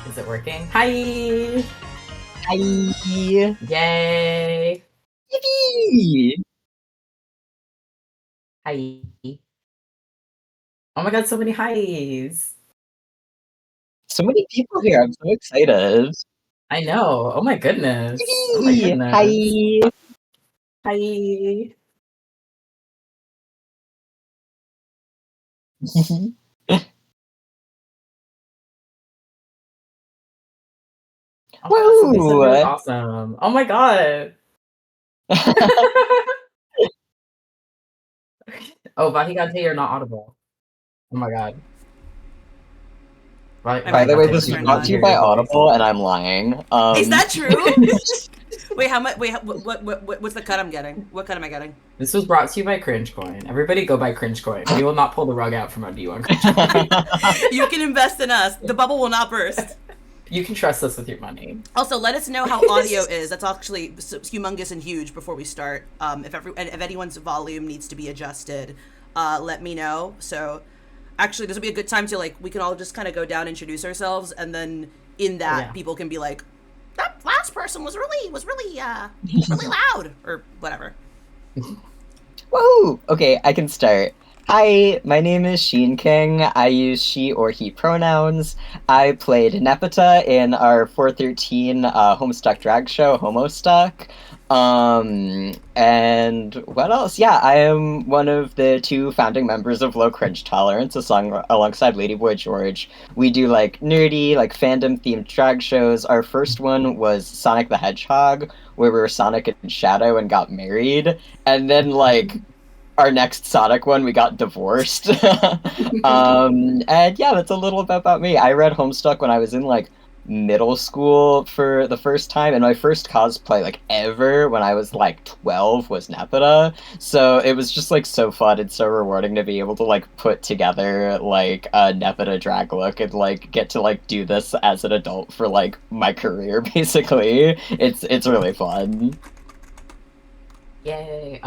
Is it working? Hi! Hi! Yay! Yippee! Hi. Oh my god, so many highs! So many people here, I'm so excited. I know. Oh my goodness. Yippee! Oh my goodness. Hi! Hi! Oh, awesome. They said it was awesome. Oh my god! Oh, Vahigante, you're not audible. Oh my god. By the way, this is brought to you by Audible, and I'm lying. Is that true? Wait, how much? Wait, what's the cut I'm getting? What cut am I getting? This was brought to you by Cringe Coin. Everybody go buy Cringe Coin. We will not pull the rug out from under you on Cringe Coin. You can invest in us. The bubble will not burst. You can trust us with your money. Also, let us know how audio is. That's actually humongous and huge before we start. If anyone's volume needs to be adjusted, let me know. So actually, this would be a good time to like we can all just kind of go down, introduce ourselves, and then in that people can be like, that last person was really really loud or whatever. Whoa! Okay, I can start. Hi, my name is Shean King. I use she or he pronouns. I played Nepeta in our 413 Homestuck Drag Show, Homostuck. And what else? Yeah, I am one of the 2 founding members of Low Cringe Tolerance, a song alongside Ladybug George. We do like nerdy, like fandom-themed drag shows. Our first one was Sonic the Hedgehog, where we were Sonic and Shadow and got married. And then like our next Sonic one, we got divorced. And yeah, that's a little bit about me. I read Homestuck when I was in like middle school for the first time, and my first cosplay like ever when I was like 12 was Nepeta. So it was just like so fun and so rewarding to be able to like put together like a Nepeta drag look and like get to like do this as an adult for like my career basically. It's really fun. Yay.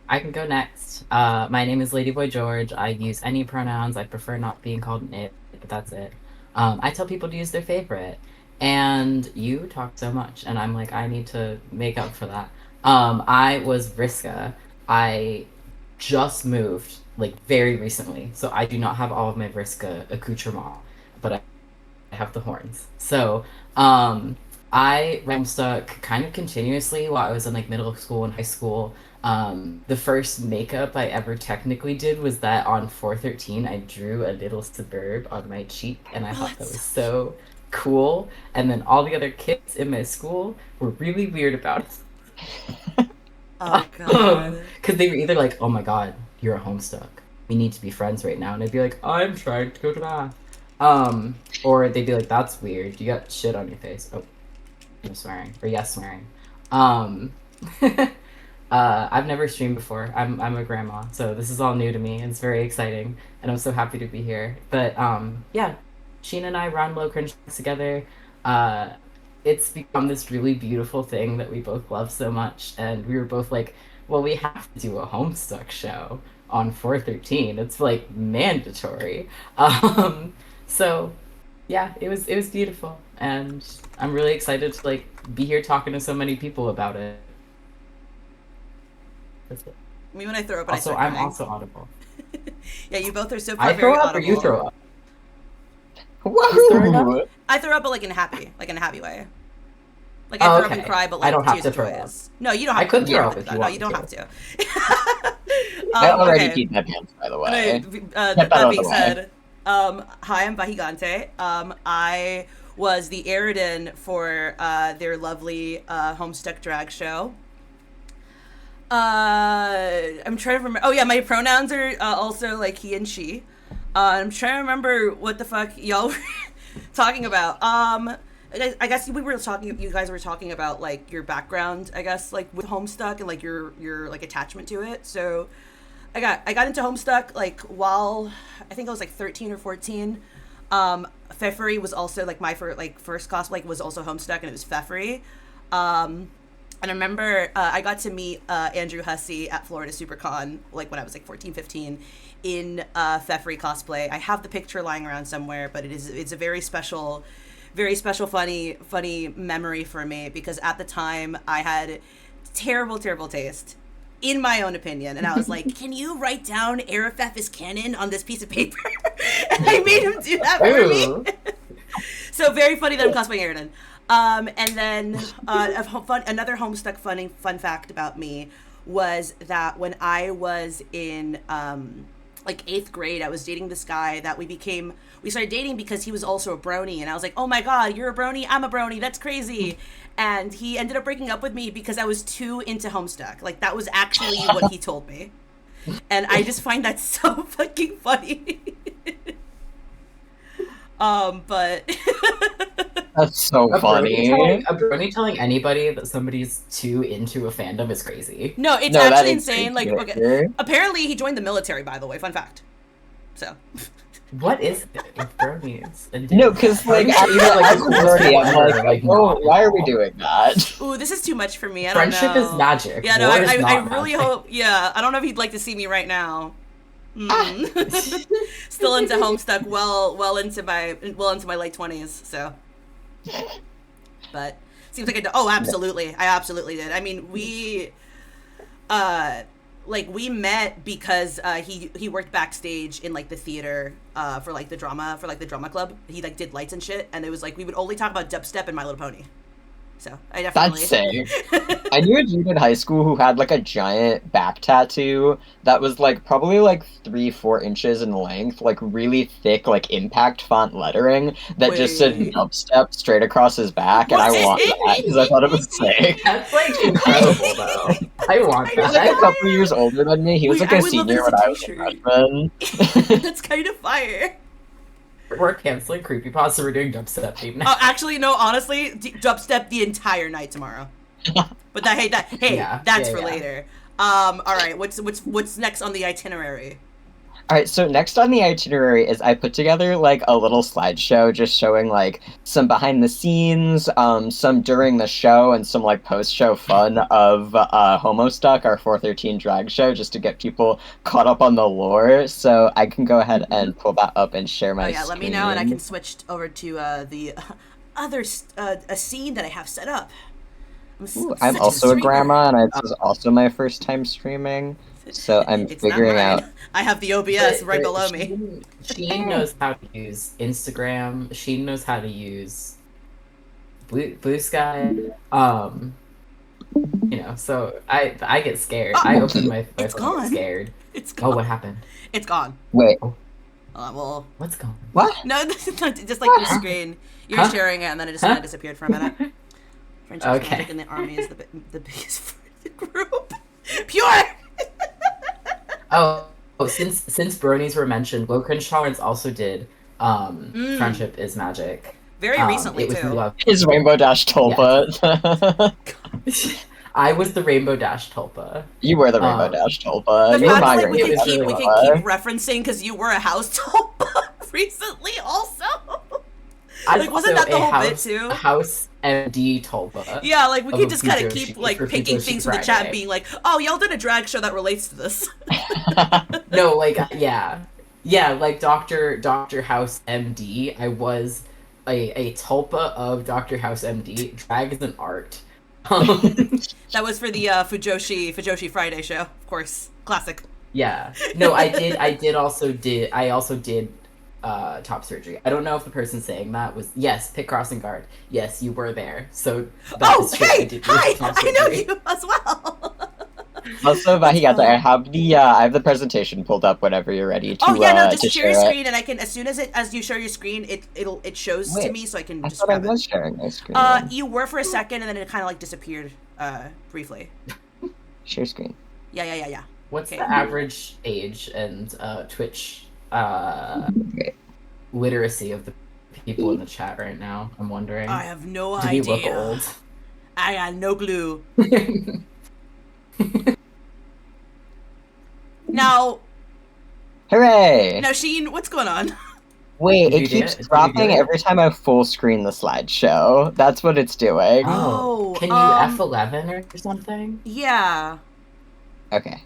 I can go next. My name is Ladybug George. I use any pronouns. I prefer not being called an it, but that's it. I tell people to use their favorite. And you talk so much, and I'm like, I need to make up for that. I was Vriska. I just moved, like, very recently, so I do not have all of my Vriska accoutrement, but I have the horns. So, I Homestuck kind of continuously while I was in like middle school and high school. The first makeup I ever technically did was that on 413 I drew a little suburb on my cheek, and I thought that was so cool. And then all the other kids in my school were really weird about it. Oh god. Because they were either like, oh my god, you're a Homestuck, we need to be friends right now. And I'd be like, I'm trying to go to math. Or they'd be like, that's weird, you got shit on your face. Oh, I'm swearing. Or yes, swearing. I've never streamed before. I'm a grandma, so this is all new to me. It's very exciting, and I'm so happy to be here. But yeah, Shean and I run Low Cringe together. It's become this really beautiful thing that we both love so much, and we were both like, well, we have to do a Homestuck show on 413. It's like mandatory. So yeah, it was beautiful, and I'm really excited to like be here talking to so many people about it. That's it. Me when I throw up, and Also, I'm also audible. Yeah, you both are so I very throw up, audible. or you throw up? Woohoo! I throw up, but like in a happy way. Like I throw up and cry, but like I don't have tears to of throw joy up. is. No, you don't have I could to. throw up if you No, want you don't to. have to. I already okay. peed my pants, by the way. That being said, hi, I'm Bahigante. I was the Eridan for their lovely Homestuck Drag Show. I'm trying to remember. Oh yeah, my pronouns are also like he and she. I'm trying to remember what the fuck y'all were talking about. I guess we were talking. You guys were talking about like your background. I guess like with Homestuck and like your like attachment to it. So I got into Homestuck like while I think I was like 13 or 14. Pfeffery was also like my first cosplay was also Homestuck, and it was Pfeffery. And I remember I got to meet Andrew Hussey at Florida SuperCon like when I was like 14, 15 in Pfeffery cosplay. I have the picture lying around somewhere, but it's a very special, funny memory for me, because at the time I had terrible taste, in my own opinion, and I was like, can you write down Arafef is canon on this piece of paper? And I made him do that for me. So very funny that I'm cosplaying Eridan. And then another Homestuck fun fact about me was that when I was in like 8th grade, I was dating this guy that we started dating because he was also a brony, and I was like, oh my god, you're a brony, I'm a brony, that's crazy. And he ended up breaking up with me because I was too into Homestuck. Like, that was actually what he told me. And I just find that so fucking funny. But That's so funny. A brony telling anybody that somebody's too into a fandom is crazy. No, it's actually insane. Like, okay, apparently he joined the military, by the way. Fun fact. So. What is it with bronies? No, because like I'm like, oh, why are we doing that? Ooh, this is too much for me. I don't know. Friendship is magic. Yeah, no, War I is not really magic. hope. Yeah, I don't know if he'd like to see me right now. Still into Homestuck, well into my late 20s. So, but seems like oh, absolutely, I absolutely did. I mean, we met because he worked backstage in like the theater for the drama club. He like did lights and shit, and it was like we would only talk about dubstep and My Little Pony. So I definitely. That's sick. I knew a dude in high school who had like a giant back tattoo that was like probably like 3-4 inches in length, like really thick, like impact font lettering that just said dubstep straight across his back, and I want that because I thought it was sick. That's like incredible though. I want He was that. like a couple years older than me. He was like a senior when I was a freshman. That's kind of fire. We're canceling creepypasta. We're doing dubstep theme now. Oh, actually, no. Honestly, dubstep the entire night tomorrow. But that's for later. All right. What's next on the itinerary? All right, so next on the itinerary is I put together like a little slideshow just showing like some behind the scenes, some during the show, and some like post-show fun of Homostuck, our 413 drag show, just to get people caught up on the lore. So I can go ahead and pull that up and share my screen. Let me know, and I can switch over to the other a scene that I have set up. I'm also a grandma, and this is also my first time streaming. So I'm figuring out. I have the OBS right below me. Shean knows how to use Instagram. Shean knows how to use Blue Sky. So I get scared. I open my phone. It's gone. Scared. It's gone. Oh, what happened? It's gone. Wait. Well. What's gone? What? No, just like your screen. You're sharing it, and then it just kind of disappeared for a minute. French magic in the army is the biggest for the group. Pure. Since bronies were mentioned, Low Cringe Tolerance also did Friendship is Magic. Very recently, too. His Rainbow Dash Tulpa. Yes. I was the Rainbow Dash Tulpa. You were the Rainbow Dash Tulpa. You were my we can keep Tulpa. referencing because you were a house Tulpa recently also. Wasn't that the whole bit, too? A house MD Tulpa. Yeah, like, we could just kind of keep, like, picking things from the chat and being like, oh, y'all did a drag show that relates to this. No, like, yeah. Yeah, like, Dr. House MD, I was a Tulpa of Dr. House MD. Drag is an art. That was for the Fujoshi Friday show, of course. Classic. Yeah. No, I also did top surgery. I don't know if the person saying that was Pick Crossing Guard. Yes, you were there. So I know you as well. Also, Vahigata, I have the presentation pulled up whenever you're ready to just share your screen, and I can as you share your screen, it shows to me, so I can just grab it. I was sharing my screen. You were for a second, and then it kind of like disappeared briefly. Share screen. Yeah. What's the average age and Twitch literacy of the people in the chat right now? I'm wondering. I have no idea. Do we look old? I got no clue. Now, hooray! Now, Shean, what's going on? Wait, it keeps dropping every time I full screen the slideshow. That's what it's doing. Oh, can you F11 or something? Yeah. Okay.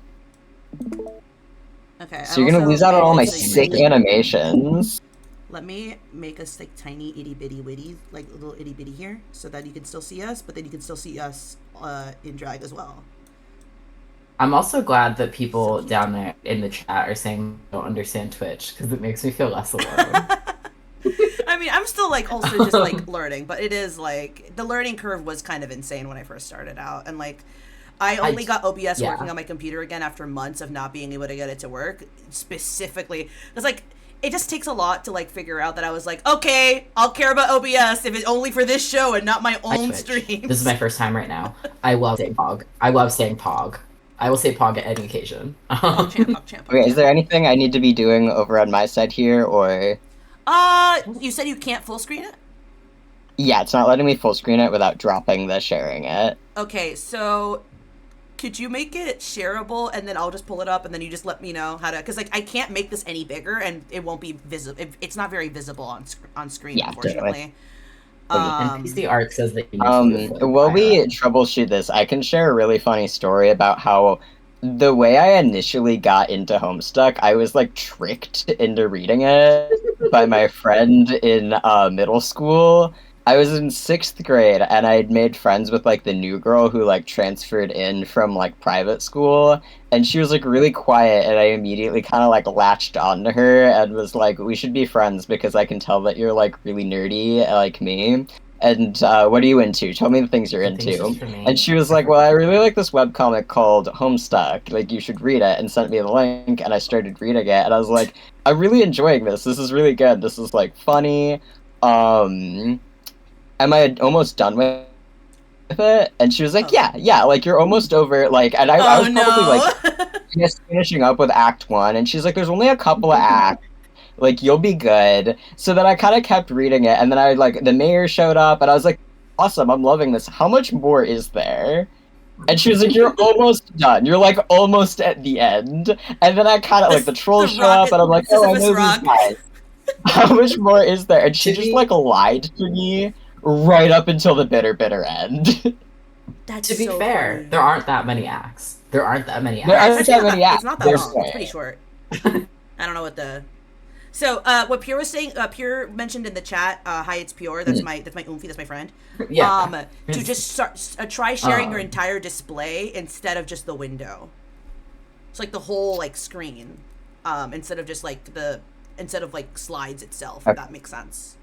Okay. So you're gonna lose out on all my sick animations. Let me make us like tiny itty bitty witty, like a little itty bitty here, so that you can still see us, but then you can still see us in drag as well. I'm also glad that people down there in the chat are saying they don't understand Twitch, because it makes me feel less alone. I mean, I'm still like also just like learning, but it is like the learning curve was kind of insane when I first started out, and like I only got OBS working on my computer again after months of not being able to get it to work. Specifically, it's like it just takes a lot to like figure out that I was like, okay, I'll care about OBS if it's only for this show and not my own streams. This is my first time right now. I love saying Pog. I love saying Pog. I will say Pog at any occasion. Okay, is there anything I need to be doing over on my side here, or? You said you can't full screen it? Yeah, it's not letting me full screen it without dropping the sharing it. Okay, so could you make it shareable, and then I'll just pull it up, and then you just let me know how to, because like I can't make this any bigger, and it won't be visible. It's not very visible on screen, unfortunately. NPC art says that you need while we troubleshoot this, I can share a really funny story about how the way I initially got into Homestuck, I was like tricked into reading it by my friend in middle school. I was in 6th grade and I'd made friends with like the new girl who like transferred in from like private school, and she was like really quiet, and I immediately kind of like latched onto her and was like, we should be friends because I can tell that you're like really nerdy like me. And what are you into? Tell me the things you're I think it's into. just for me. And she was like, well, I really like this webcomic called Homestuck. Like, you should read it, and sent me the link, and I started reading it, and I was like, I'm really enjoying this. This is really good. This is, like, funny. Am I almost done with it? And she was like, yeah, like, you're almost over it. Like, and I Oh was probably, like, no. just finishing up with Act 1, and she's like, there's only a couple of acts. Like, you'll be good. So then I kind of kept reading it, and then I, like, the mayor showed up, and I was like, awesome, I'm loving this. How much more is there? And she was like, you're almost done. You're, like, almost at the end. And then I kind of, like, the trolls show up, and I'm like, oh, I know Sisyphus these guys. How much more is there? And she To just, be- like, lied to me right up until the bitter end. That's To be so fair, funny. there aren't that many acts. There aren't that many There acts. aren't It's that not many that- acts. It's not that There's long. It's pretty short. I don't know what the. So what Pure was saying, Pure mentioned in the chat, hi, it's Pure. That's my Oomphy. That's my friend. Yeah. To just try sharing your Um. entire display instead of just the window. It's like the whole like screen, instead of just like instead of like slides itself. If that makes sense.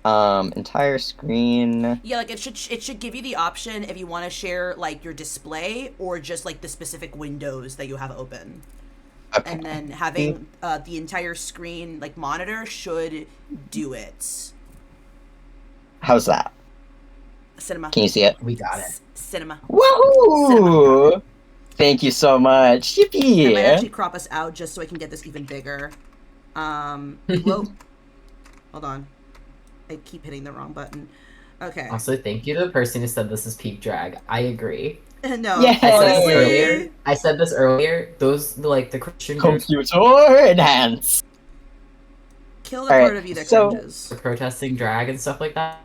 Entire screen. Yeah, like it should give you the option if you want to share like your display or just like the specific windows that you have open. Okay. And then having the entire screen like monitor should do it. How's that? Cinema. Can you see it? We got it. Cinema. Woohoo! Thank you so much. I might Yippee! actually crop us out just so I can get this even bigger. Whoa. Hold on. I keep hitting the wrong button. Okay. Also, thank you to the person who said this is peak drag. I agree. No. Yeah. I said this Honestly. earlier. I said this earlier. Those like the Christian groups Computer enhance. Kill the Alright, part of you that so- cringes. are protesting drag and stuff like that.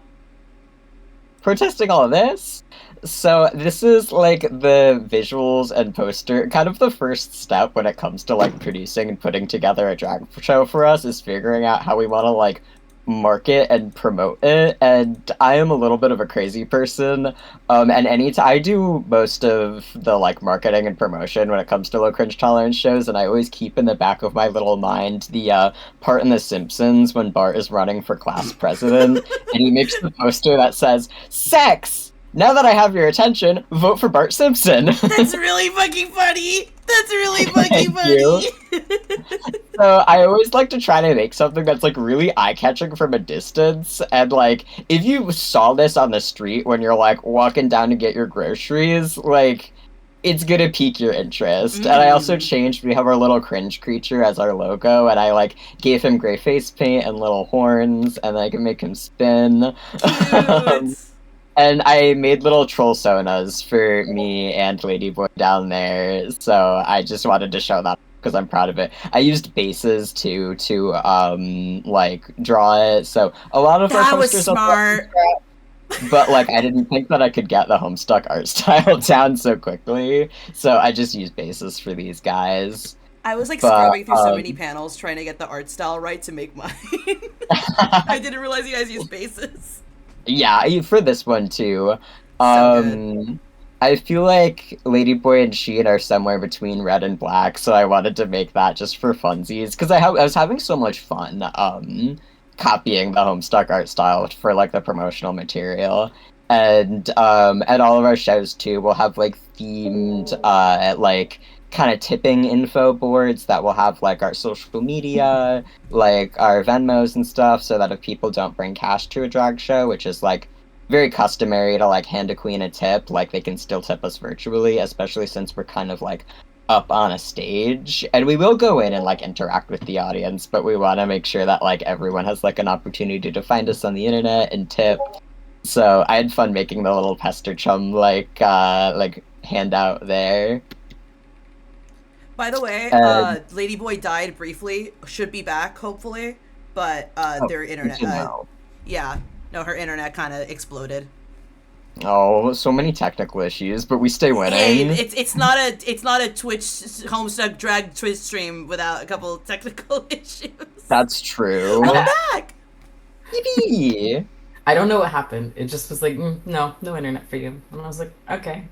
Protesting all of this. So this is like the visuals and poster. Kind of the first step when it comes to like producing and putting together a drag show for us is figuring out how we want to like market and promote it. And I am a little bit of a crazy person. And I do most of the like marketing and promotion when it comes to low cringe tolerance shows, and I always keep in the back of my little mind the part in The Simpsons when Bart is running for class president and he makes the poster that says, "Sex! Now that I have your attention, vote for Bart Simpson." That's really fucking funny. That's really fucking Thank you. funny. So I always like to try to make something that's like really eye-catching from a distance, and like if you saw this on the street when you're like walking down to get your groceries, like it's gonna pique your interest. And I also changed, we have our little cringe creature as our logo, and I like gave him gray face paint and little horns, and I can make him spin. Cute. And I made little troll sonas for me and Ladyboy down there, so I just wanted to show that because I'm proud of it. I used bases too to like draw it, so a lot of our That was posters are smart. but like I didn't think that I could get the Homestuck art style down so quickly, so I just used bases for these guys. I was like But, scrubbing through so many panels trying to get the art style right to make mine. I didn't realize you guys use bases. Yeah, for this one too. So good. I feel like Ladyboy and Shean are somewhere between red and black, so I wanted to make that just for funsies because I was having so much fun copying the Homestuck art style for like the promotional material. And at all of our shows too, we'll have like themed like kind of tipping info boards that will have like our social media, like our Venmos and stuff, so that if people don't bring cash to a drag show, which is like very customary to like hand a queen a tip, like they can still tip us virtually, especially since we're kind of like up on a stage. And we will go in and like interact with the audience, but we want to make sure that like everyone has like an opportunity to find us on the internet and tip. So I had fun making the little pester chum like handout there. By the way, And- Ladyboy died briefly. Should be back, hopefully. But their internet. Good to know. Yeah. No, her internet kind of exploded. Oh, so many technical issues, but we stay Hey, winning. it's not a Twitch Homestuck Drag Twitch stream without a couple technical issues. That's true. Welcome back. Yippee! I don't know what happened. It just was like, no internet for you. And I was like, okay.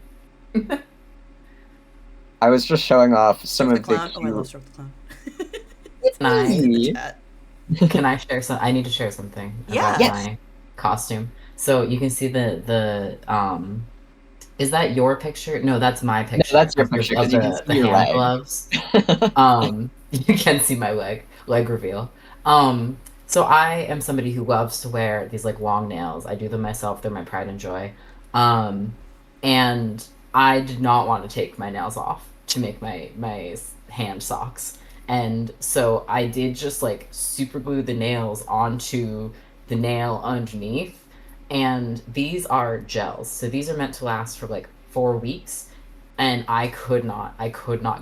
I was just showing off some Stroke the of the clown. Oh, I love Stroke the Clown. It's nice. Yippee. Chat. Can I share some? I need to share something Yeah. about Yes. my costume. So you can see the is that your picture? No, that's my picture. that's your of the- picture, of 'cause you can see the your hand leg. gloves. You can see my leg reveal. So I am somebody who loves to wear these like long nails. I do them myself. They're my pride and joy. Um, and I did not want to take my nails off to make my hand socks. And so I did just like super glue the nails onto the nail underneath. And these are gels. So these are meant to last for like 4 weeks. And I could not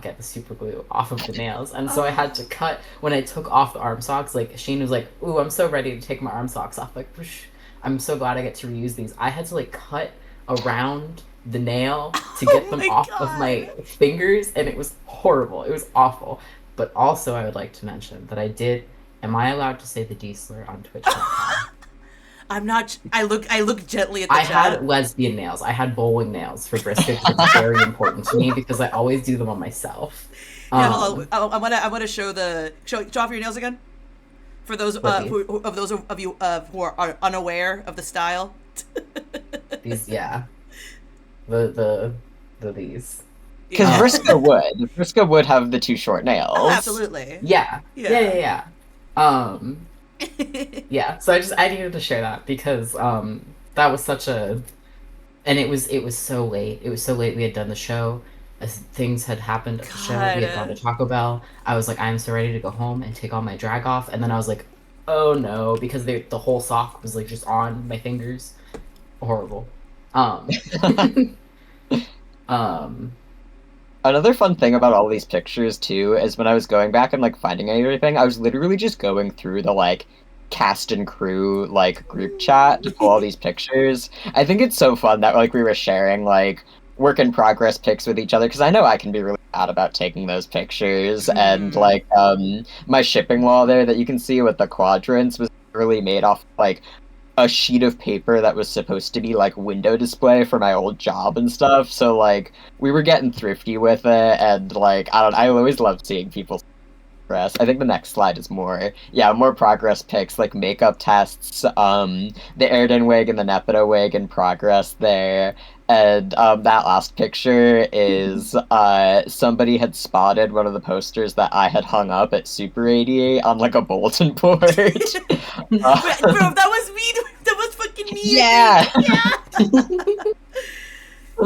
get the super glue off of the nails. And so I had to cut when I took off the arm socks. Like Shean was like, "Ooh, I'm so ready to take my arm socks off." Like, whoosh. I'm so glad I get to reuse these. I had to like cut around the nail to get them my off God. of my fingers, and it was horrible. It was awful. But also, I would like to mention that I did. Am I allowed to say the D slur on Twitch? I'm not. I look gently at the I chat. had lesbian nails. I had bowling nails for brisket. It's very important to me because I always do them on myself. Yeah, hold on. I want to show off your nails again. For those of you who are unaware of the style. These, yeah, the these. Because Yeah. Vriska would have the two short nails. Oh, absolutely. Yeah, Yeah. yeah. Yeah. So I needed to share that because that was such a, and it was so late. It was so late. We had done the show. As things had happened at the show. We had gone to Taco Bell. I was like, I'm so ready to go home and take all my drag off. And then I was like, oh no, because the whole sock was like just on my fingers. Horrible. Another fun thing about all these pictures too is when I was going back and like finding everything, I was literally just going through the like cast and crew like group chat to pull all these pictures. I think it's so fun that like we were sharing like work in progress pics with each other because I know I can be really bad about taking those pictures and like my shipping wall there that you can see with the quadrants was really made off like a sheet of paper that was supposed to be like window display for my old job and stuff. So like we were getting thrifty with it, and like I always love seeing people's progress. I think the next slide is more progress pics like makeup tests, the Erden wig and the Nepido wig in progress there. And that last picture is somebody had spotted one of the posters that I had hung up at Super 88 on like a bulletin board. Bro, that was me. That was fucking me. Yeah.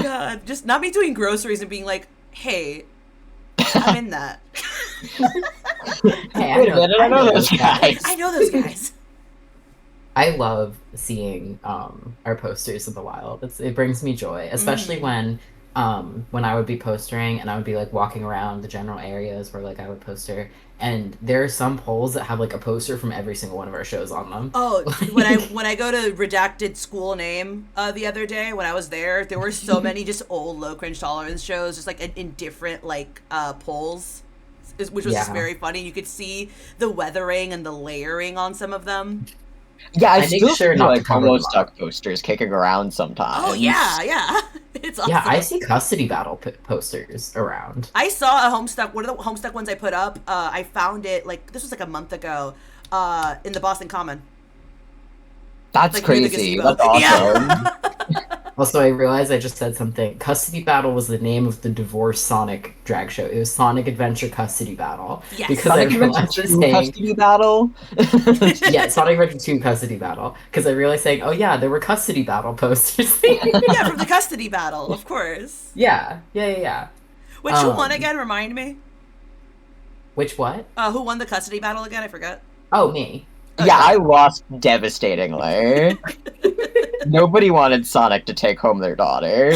God, just not me doing groceries and being like, "Hey, I'm in that." Hey, Wait a minute, I know those guys. I know those guys. I love seeing our posters in the wild. It brings me joy, especially when I would be postering and I would be like walking around the general areas where like I would poster, and there are some polls that have like a poster from every single one of our shows on them. Oh, when I go to redacted school name the other day when I was there were so many just old low cringe tolerance shows just like in different like polls, which was just very funny. You could see the weathering and the layering on some of them. Yeah, I make still sure see not to like cover them HOMOSTUCK posters kicking around sometimes. Oh yeah, it's awesome. Yeah, I see custody battle posters around. I saw a Homestuck. One of the Homestuck ones I put up. I found it like this was like a month ago. In the Boston Common. That's Like, near the crazy. gazebo. That's awesome. Yeah. Also, I realized I just said something. Custody Battle was the name of the divorce Sonic drag show. It was Sonic Adventure Custody Battle. Yes. Because Sonic I realized Adventure 2 saying, custody battle. yeah, Sonic Adventure 2 Custody Battle. Because I realized saying, oh yeah, there were Custody Battle posters. Yeah, from the custody battle, of course. Yeah. Which who won again? Remind me. Which what? Who won the custody battle again? I forgot. Oh, me. Yeah, I lost devastatingly. Nobody wanted Sonic to take home their daughter.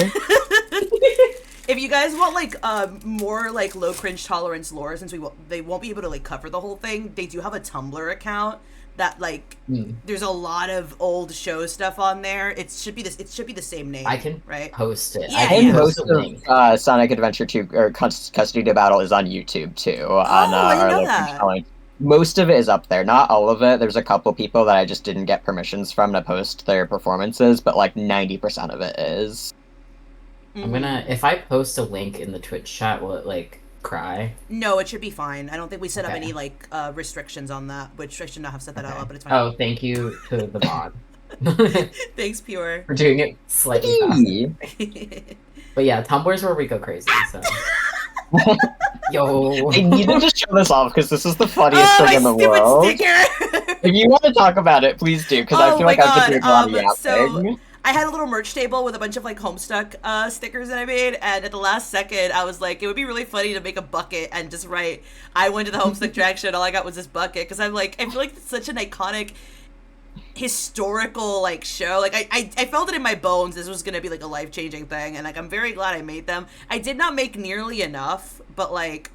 If you guys want like more like low cringe tolerance lore, since they won't be able to like cover the whole thing, they do have a Tumblr account that like there's a lot of old show stuff on there. It should be the same name. I can right post it. Yeah, I yeah. can And post most a link. of Sonic Adventure 2 or Custody to Battle is on YouTube too. On I didn't our know local that. channel. Most of it is up there. Not all of it. There's a couple people that I just didn't get permissions from to post their performances, but like 90% of it is. I'm gonna, if I post a link in the Twitch chat, will it like cry? No, it should be fine. I don't think we set up Okay. any like restrictions on that, which I should not have set that out loud, but it's fine. Oh, thank you to the mod. Thanks, Pure. For doing it slightly faster. Hey. But yeah, Tumblr's where we go crazy, so. Yo. I needed to show this off because this is the funniest Oh, thing in my the stupid world. sticker! If you want to talk about it, please do, because I Oh feel my like I've been God, doing a lot of so yapping. I had a little merch table with a bunch of like Homestuck stickers that I made, and at the last second, I was like, it would be really funny to make a bucket and just write, I went to the Homestuck Drag Show and all I got was this bucket, because I'm like, I feel like it's such an iconic historical like show. Like I felt it in my bones this was gonna be like a life-changing thing, and like I'm very glad I made them. I did not make nearly enough, but like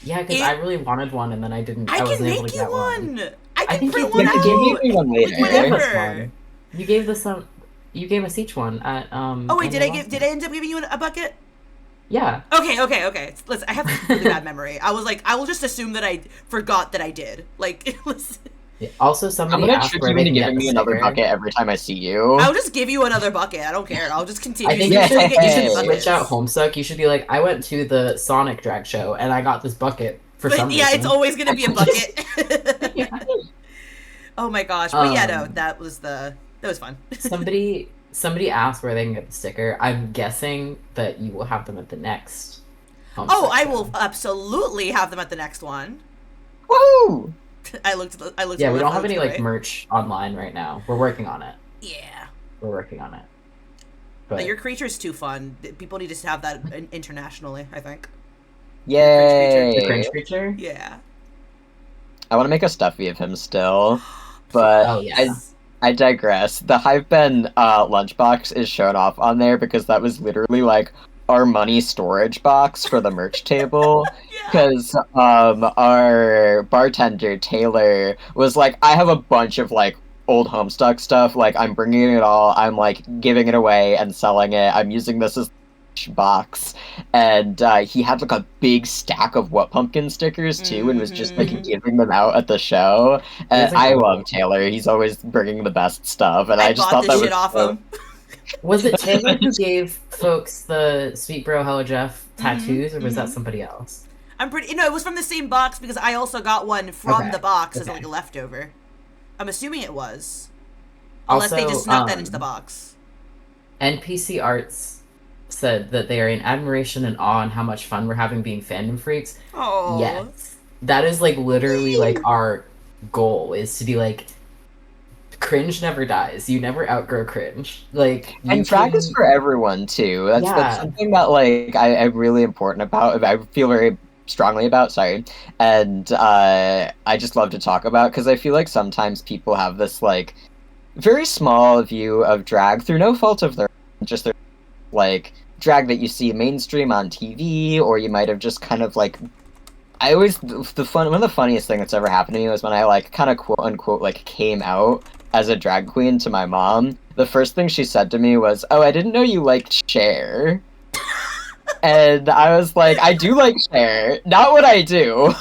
Yeah, because I really wanted one, and then I didn't. I can wasn't able make to you get one. I can think print you one did. out. You gave me one later. You gave us Whatever. one. You gave us some. You gave us each one at Oh wait, did I end up giving you a bucket? Yeah. Okay. Listen, I have a really bad memory. I was like, I will just assume that I forgot that I did. Like, listen. Also, I'm somebody gonna asked trick where you they into can get giving the me another sticker. bucket every time I see you. I'll just give you another bucket. I don't care. I'll just continue. I think Yeah, you should, hey. you should buckets. switch out Homestuck. You should be like, I went to the Sonic Drag Show and I got this bucket for But some yeah, reason. it's always gonna be a bucket. Yeah. Oh my gosh! But yeah, no, Um, that was fun. Somebody asked where they can get the sticker. I'm guessing that you will have them at the next Homestuck Oh, I show. will absolutely have them at the next one. Woohoo! I looked. Yeah, we don't left, have I any looked like right. merch online right now. We're working on it. Yeah. We're working on it. But But your creature's too fun. People need to have that internationally, I think. Yay! the cringe creature? Yeah. I want to make a stuffy of him still, but Oh yeah. I digress. The Hypeben lunchbox is shown off on there because that was literally like our money storage box for the merch table. Yeah. Because our bartender Taylor was like, I have a bunch of like old Homestuck stuff. Like I'm bringing it all. I'm like giving it away and selling it. I'm using this as box, and he had like a big stack of What Pumpkin stickers too, and was just like Mhm. giving them out at the show. And That's I incredible. love Taylor. He's always bringing the best stuff, and I just bought thought this that shit was off so- him. Was it Taylor who gave folks the Sweet Bro Hello Jeff tattoos, or was that mhm. somebody else? I'm pretty. No, it was from the same box because I also got one from Okay, the box as okay. like a leftover. I'm assuming it was, unless they Also, just snuck that into the box. NPC Arts said that they are in admiration and awe on how much fun we're having being fandom freaks. Oh. Yes. That is like literally like our goal is to be like, cringe never dies. You never outgrow cringe. Like, you And drag can- is for everyone too. That's Yeah. something that like I'm really important about. I feel very strongly about. Sorry, and I just love to talk about because I feel like sometimes people have this like very small view of drag through no fault of their own, just their like drag that you see mainstream on TV, or you might have just kind of like. I always one of the funniest thing that's ever happened to me was when I like kind of quote unquote like came out as a drag queen to my mom. The first thing she said to me was, "Oh, I didn't know you liked Cher." And I was like, I do like Cher, not what I do.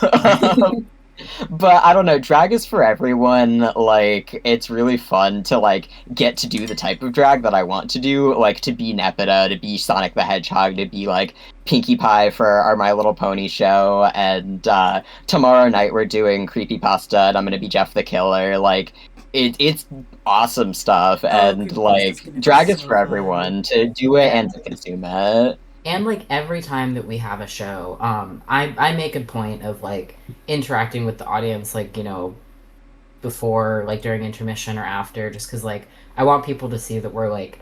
But I don't know, drag is for everyone. Like, it's really fun to like get to do the type of drag that I want to do, like to be Nepeta, to be Sonic the Hedgehog, to be like Pinkie Pie for our My Little Pony show, and tomorrow night we're doing Creepypasta, and I'm gonna be Jeff the Killer. Like, it's awesome stuff, and Creepypasta's like gonna be drag is so for fun. everyone to do it and to consume it. And like every time that we have a show, I make a point of like interacting with the audience, like, you know, before, like during intermission or after, just because like I want people to see that we're like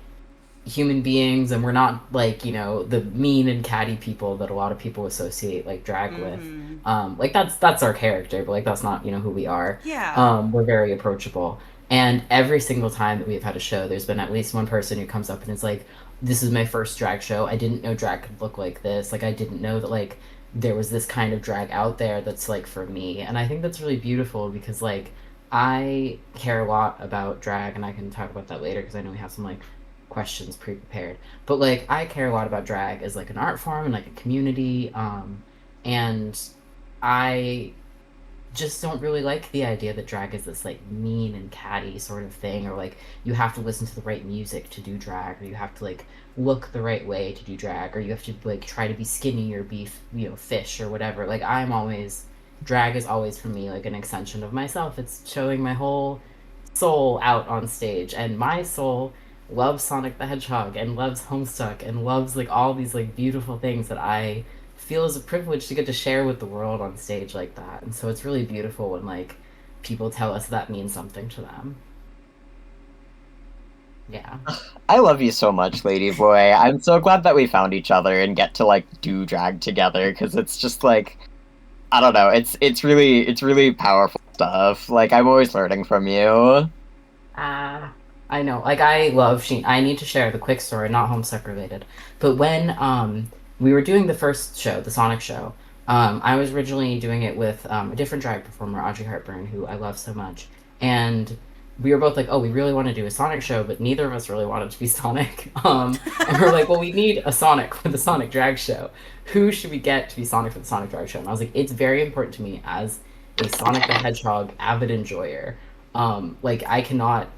human beings and we're not like, you know, the mean and catty people that a lot of people associate like drag with. Like that's our character, but like that's not, you know, who we are. Yeah. We're very approachable. And every single time that we've had a show, there's been at least one person who comes up and is like, this is my first drag show. I didn't know drag could look like this. Like, I didn't know that, like, there was this kind of drag out there that's, like, for me. And I think that's really beautiful because, like, I care a lot about drag, and I can talk about that later because I know we have some like questions pre-prepared. But like, I care a lot about drag as like an art form and like a community. And I just don't really like the idea that drag is this like mean and catty sort of thing, or like you have to listen to the right music to do drag, or you have to like look the right way to do drag, or you have to like try to be skinny or be fish or whatever. Like I'm always drag is always for me like an extension of myself. It's showing my whole soul out on stage, and my soul loves Sonic the Hedgehog and loves Homestuck and loves like all these like beautiful things that I feel is a privilege to get to share with the world on stage like that. And so it's really beautiful when like people tell us that means something to them. Yeah. I love you so much, Lady Boy. I'm so glad that we found each other and get to like do drag together because it's just like I don't know. It's really powerful stuff. Like I'm always learning from you. I know. Like I love Shean. I need to share the quick story, not Homestuck related. But when we were doing the first show, the Sonic show, I was originally doing it with a different drag performer, Audrey Hartburn, who I love so much. And we were both like, oh, we really want to do a Sonic show, but neither of us really wanted to be Sonic. And we're like, well, we need a Sonic for the Sonic Drag Show. Who should we get to be Sonic for the Sonic Drag Show? And I was like, it's very important to me as a Sonic the Hedgehog avid enjoyer. Like I cannot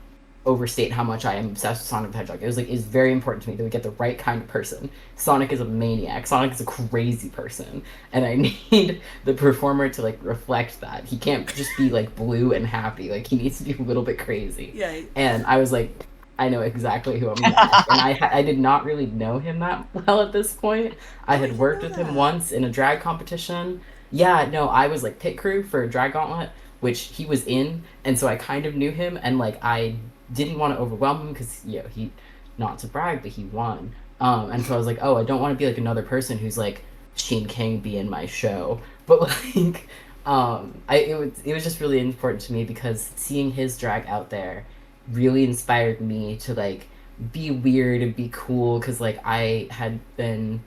overstate how much I am obsessed with Sonic the Hedgehog. It was like it's very important to me that we get the right kind of person. Sonic is a maniac. Sonic is a crazy person, and I need the performer to like reflect that. He can't just be like blue and happy. Like he needs to be a little bit crazy. Yeah. And I was like, I know exactly who I'm gonna pick. And I did not really know him that well at this point. I had worked with him once in a drag competition. Yeah, no, I was like pit crew for Drag Gauntlet, which he was in, and so I kind of knew him, and like I didn't want to overwhelm him because he, not to brag, but he won. And so I was like, oh, I don't want to be like another person who's like Shean King be in my show, but like it was just really important to me because seeing his drag out there really inspired me to like be weird and be cool because like I had been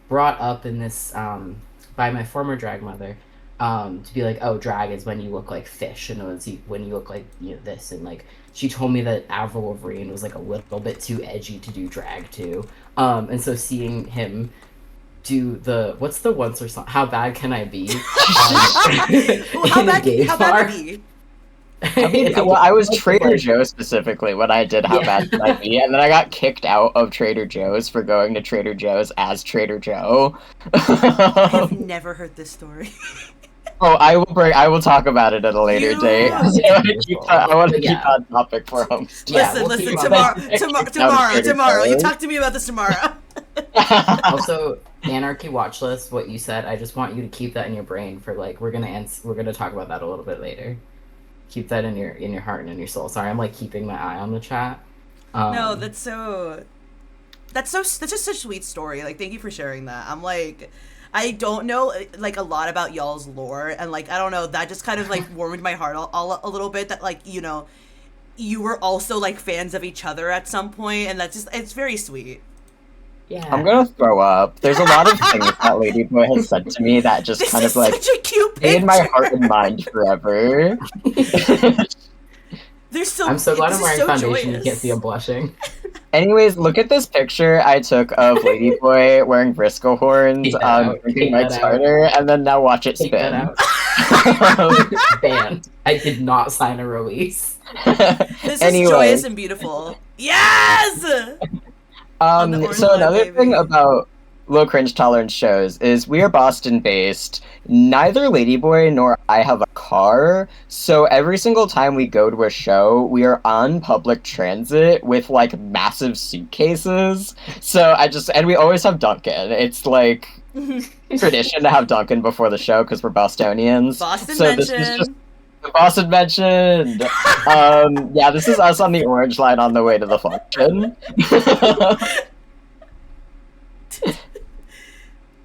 brought up in this by my former drag mother to be like, oh, drag is when you look like fish, and when you look like this, and like she told me that Avril Lavigne was like a little bit too edgy to do drag too, and so seeing him do what's the once or something, how bad can I be? Well, how bad can be? I mean, well, I was Trader Joe's specifically when I did How Bad Can I Be, and then I got kicked out of Trader Joe's for going to Trader Joe's as Trader Joe. I've never heard this story. Oh, I will talk about it at a later date. I want to keep on topic for Homestuck. Listen, tomorrow. You talk to me about this tomorrow. Also, Anarchy watch list, what you said, I just want you to keep that in your brain for like we're gonna talk about that a little bit later. Keep that in your heart and in your soul. Sorry, I'm like keeping my eye on the chat. No, that's just such a sweet story. Like, thank you for sharing that. I'm like, I don't know like a lot about y'all's lore, and like I don't know, that just kind of like warmed my heart a little bit. That like you were also like fans of each other at some point, and that's just it's very sweet. Yeah. I'm gonna throw up. There's a lot of things that Ladybug has said to me that just kind of like stay in my heart and mind forever. I'm so glad I'm wearing foundation. Joyous. You can't see I'm blushing. Anyways, look at this picture I took of Ladyboy wearing Briscoe horns, drinking my starter, and then now watch it spin. Banned. I did not sign a release. This is joyous and beautiful. Yes! So another thing about low cringe tolerance shows is we are Boston based. Neither Ladyboy nor I have a car, so every single time we go to a show, we are on public transit with like massive suitcases. And we always have Dunkin'. It's like tradition to have Dunkin' before the show because we're Bostonians. This is just Boston mentioned. Yeah, this is us on the orange line on the way to the function.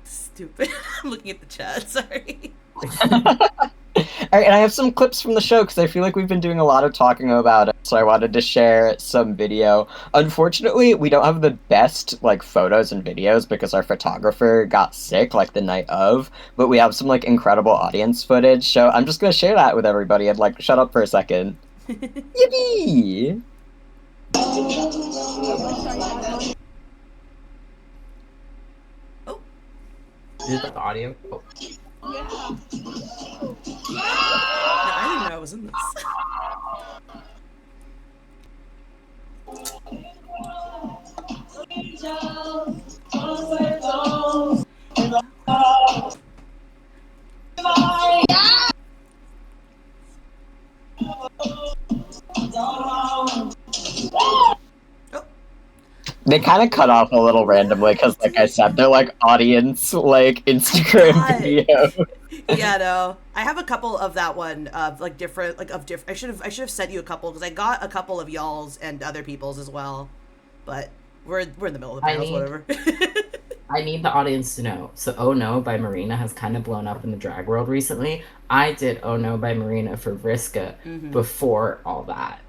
Stupid. I'm looking at the chat, sorry. All right, and I have some clips from the show because I feel like we've been doing a lot of talking about it, so I wanted to share some video. Unfortunately, we don't have the best like photos and videos because our photographer got sick like the night of, but we have some like incredible audience footage. So I'm just gonna share that with everybody and like shut up for a second. Yippee! Oh, Is that the audio? Oh. no, I didn't know I was in this. Oh, They kind of cut off a little randomly because, like I said, they're like audience like Instagram God. videos. yeah, no. I have a couple of that one of like different, like of different. I should have sent you a couple because I got a couple of y'all's and other people's as well, but we're in the middle of the panels, whatever. I need the audience to know. So Oh No by Marina has kind of blown up in the drag world recently. I did Oh No by Marina for Vriska before all that.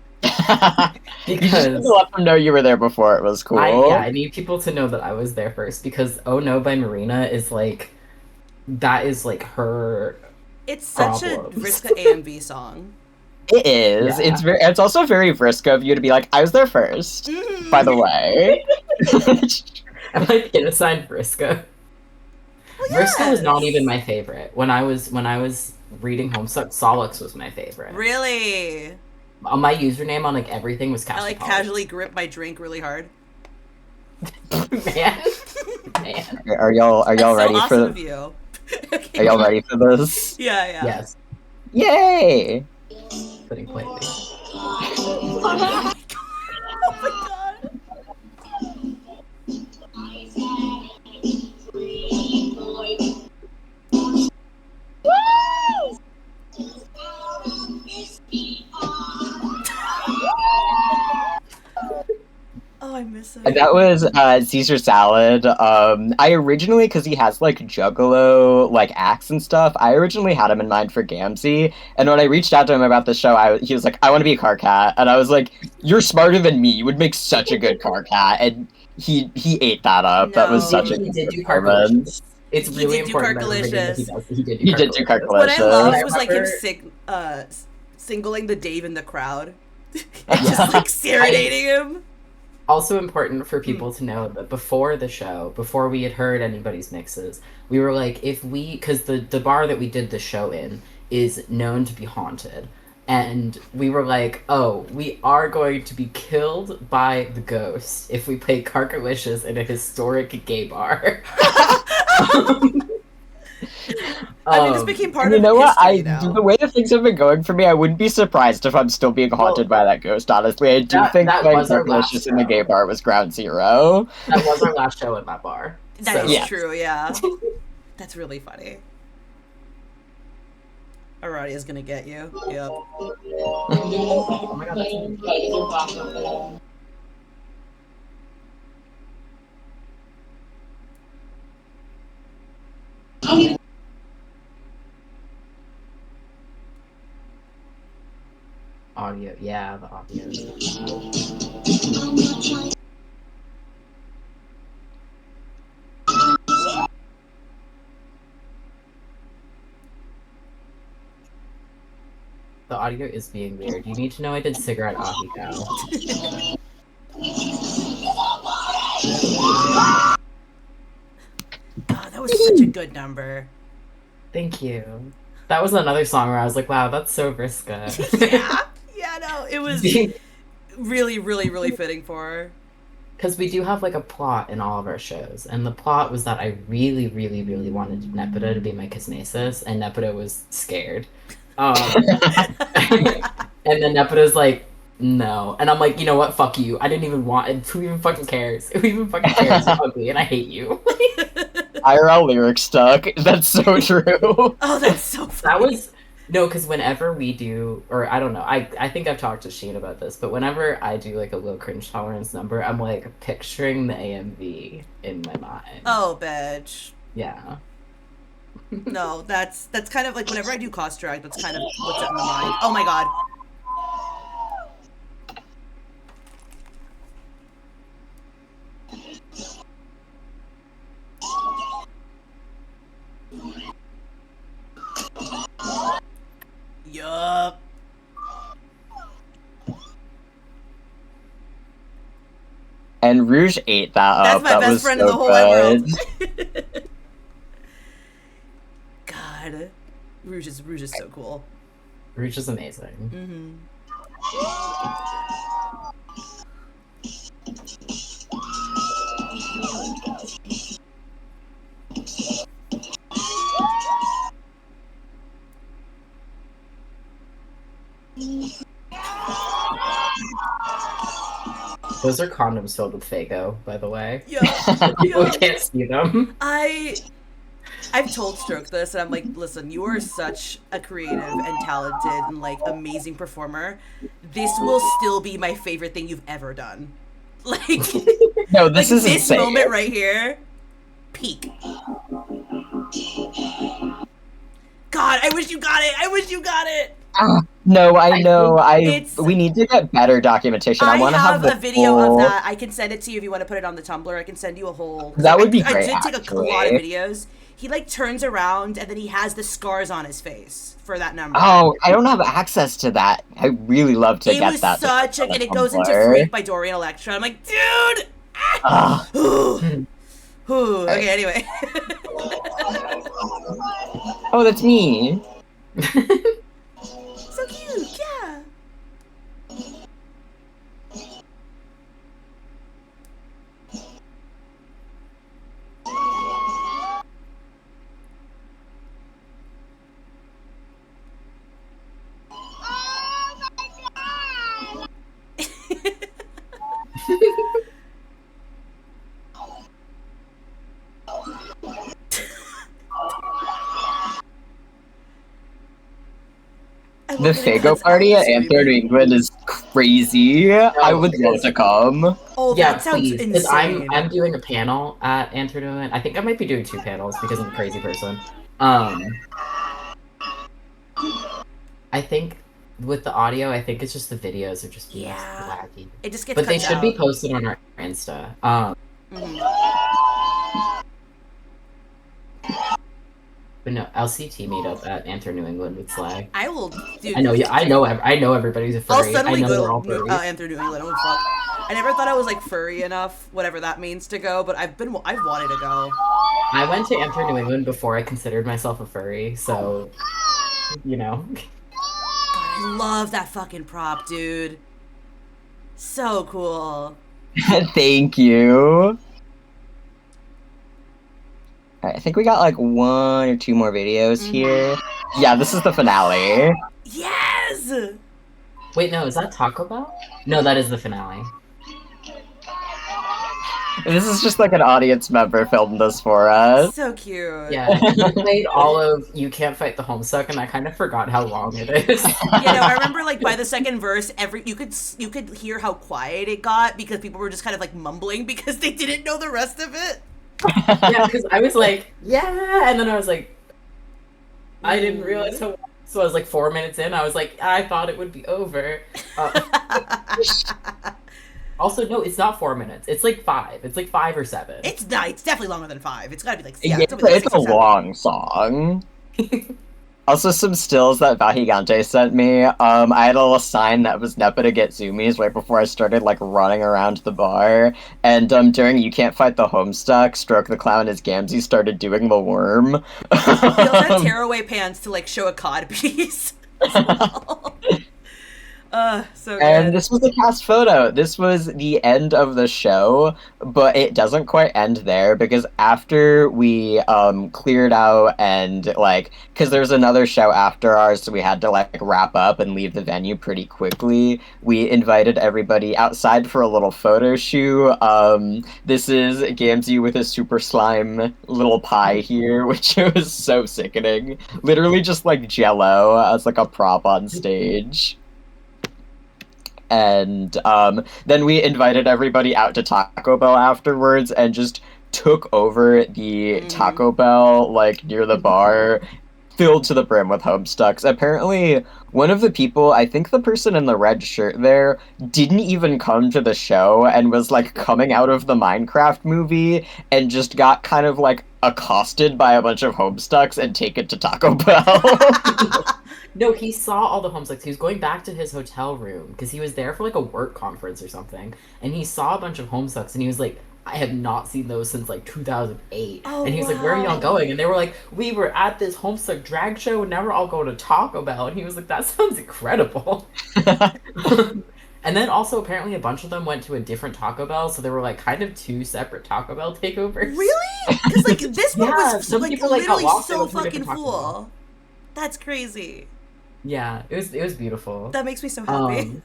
You just need to let them know you were there before. It was cool. I need people to know that I was there first because Oh No by Marina is like, that is like her. It's such problems. a Vriska AMV song. It is. Yeah. It's also very Vriska of you to be like, I was there first. By the way. I'm like innocent Vriska. Well, Vriska was not yes. even my favorite. When I was reading Homestuck, Solix was my favorite. Really? My username on like everything was I Casual. like casually grip my drink really hard. Man. Are y'all That's ready so awesome for of you. Are y'all ready for this? Yeah. Yes. Yay! Putting politely. Oh my god. Oh, I miss it. And that was Caesar Salad. I originally, because he has like Juggalo like acts and stuff, I originally had him in mind for Gamzee. And when I reached out to him about the show, he was like, "I want to be a car cat," and I was like, "You're smarter than me. You would make such a good car cat." And he ate that up. That was No. such a He good did do performance. It's He really did do important that everybody knows Carcolicious. he did do He did do Carcolicious. What I loved Carcolicious. was like him remember- singling the Dave in the crowd. And just like serenading him. Also important for people to know that before the show, before we had heard anybody's mixes, we were like, because the bar that we did the show in is known to be haunted. And we were like, oh, we are going to be killed by the ghost if we play Carcolicious in a historic gay bar. I mean, this became part of You know what? history now. The way that things have been going for me, I wouldn't be surprised if I'm still being haunted by that ghost. Honestly, I do think that playing was our last Carcolicious in the show. gay bar was ground zero. That was our last show in that bar. That is Yeah. true, yeah. That's really funny. Aradia's gonna get you. Yep. Oh my god, that's audio. Yeah, the audio. The audio is being weird. You need to know I did Cigarette Ahi Cow. God, that was such a good number. Thank you. That was another song where I was like, wow, that's so Vriska. Yeah, no, it was really, really, really fitting for her. Because we do have like a plot in all of our shows, and the plot was that I really, really, really wanted Nepeta to be my Kismesis, and Nepeta was scared. And then Nepeta's like, no. And I'm like, you know what? Fuck you. I didn't even want it. Who even fucking cares? Who even fucking cares? You're ugly, and I hate you. IRL lyric stuck. That's so true. Oh, that's so funny. That was... No, because whenever we do, or I don't know, I think I've talked to Shean about this, but whenever I do like a low cringe tolerance number, I'm like picturing the AMV in my mind. Oh, bitch. Yeah. No, that's kind of like whenever I do cost drag, that's kind of what's in the mind. Oh my god. Yup. And Rouge ate that That's up. my That best was friend so in the whole wide world. good. God. Rouge is so cool. Rouge is amazing. Mm-hmm. Those are condoms filled with Fago, by the way. Yeah. People Yeah. can't see them. I've told Stroke this, and I'm like, listen, you are such a creative and talented and like amazing performer. This will still be my favorite thing you've ever done. Like, No, this is this insane. moment right here, peak. God, I wish you got it. I wish you got it. No, I know. It's- We need to get better documentation. I want to have have a video of that. I can send it to you if you want to put it on the Tumblr. I can send you a whole. That would be I great, did take a actually. lot of videos. He like turns around and then he has the scars on his face for that number. Oh, I don't have access to that. I really love to It get was that. such a, and it goes into Tumblr. Freak by Dorian Electra. I'm like, dude. Ugh. Okay, anyway. Oh, that's me. So cute, yeah. The Fago party at Anther, New England is crazy. I would love to come. Oh, Yeah, that sounds please. 'Cause insane. I'm doing a panel at Anther New England. I think I might be doing 2 panels because I'm a crazy person. I think with the audio, I think it's just the videos are just being wacky. It just gets But they cut should be out. posted on our Insta. But no, LCT meetup at Anther New England with Slag. I will. Dude, I know. Yeah, I know everybody's a I'll furry. suddenly I know they're go all to furries. Anther New England. Oh fuck! I never thought I was like furry enough, whatever that means, to go. But I've wanted to go. I went to Anther New England before I considered myself a furry, so you know. God, I love that fucking prop, dude. So cool. Thank you. Alright, I think we got like 1 or 2 more videos here. Yeah, this is the finale. Yes. Wait, no, is that Taco Bell? No, that is the finale. This is just like an audience member filmed this for us. So cute. Yeah, you played all of You Can't Fight the Homestuck, and I kind of forgot how long it is. You know, I remember like by the second verse, you could hear how quiet it got because people were just kind of like mumbling because they didn't know the rest of it. Yeah, because I was like, yeah, and then I was like, I didn't realize how. So I was like 4 minutes in, I was like, I thought it would be over. Also, no, it's not 4 minutes. It's like 5. It's like 5 or 7. It's not. It's definitely longer than 5. It's got to be like It's a long song. Also, some stills that Vahigante sent me. I had a little sign that was Nepa to get zoomies right before I started like running around the bar. And during You Can't Fight the Homestuck, Stroke the Clown as Gamzee started doing the worm. He also had tearaway pants to like show a cod piece. So good. And this was the cast photo. This was the end of the show, but it doesn't quite end there because after we cleared out and like, because there's another show after ours, so we had to like wrap up and leave the venue pretty quickly. We invited everybody outside for a little photo shoot. This is Gamzee with a super slime little pie here, which was so sickening. Literally just like Jello as like a prop on stage. And then we invited everybody out to Taco Bell afterwards and just took over the Taco Bell like near the bar, filled to the brim with Homestucks. Apparently, one of the people, I think the person in the red shirt there, didn't even come to the show and was like coming out of the Minecraft movie and just got kind of like accosted by a bunch of Homestucks and taken to Taco Bell. No, he saw all the Homestucks. He was going back to his hotel room because he was there for like a work conference or something, and he saw a bunch of Homestucks, and he was like, "I have not seen those since like 2008." Oh, and he was like, "Where are y'all going?" And they were like, "We were at this Homestuck Drag Show, and now we're all going to Taco Bell." And he was like, "That sounds incredible." And then also apparently a bunch of them went to a different Taco Bell, so there were like kind of two separate Taco Bell takeovers. Really? Because like this one Yeah, was some like people, like, got literally lost so in two different fucking Taco Bell. full. That's crazy. Yeah, it was beautiful. That makes me so happy.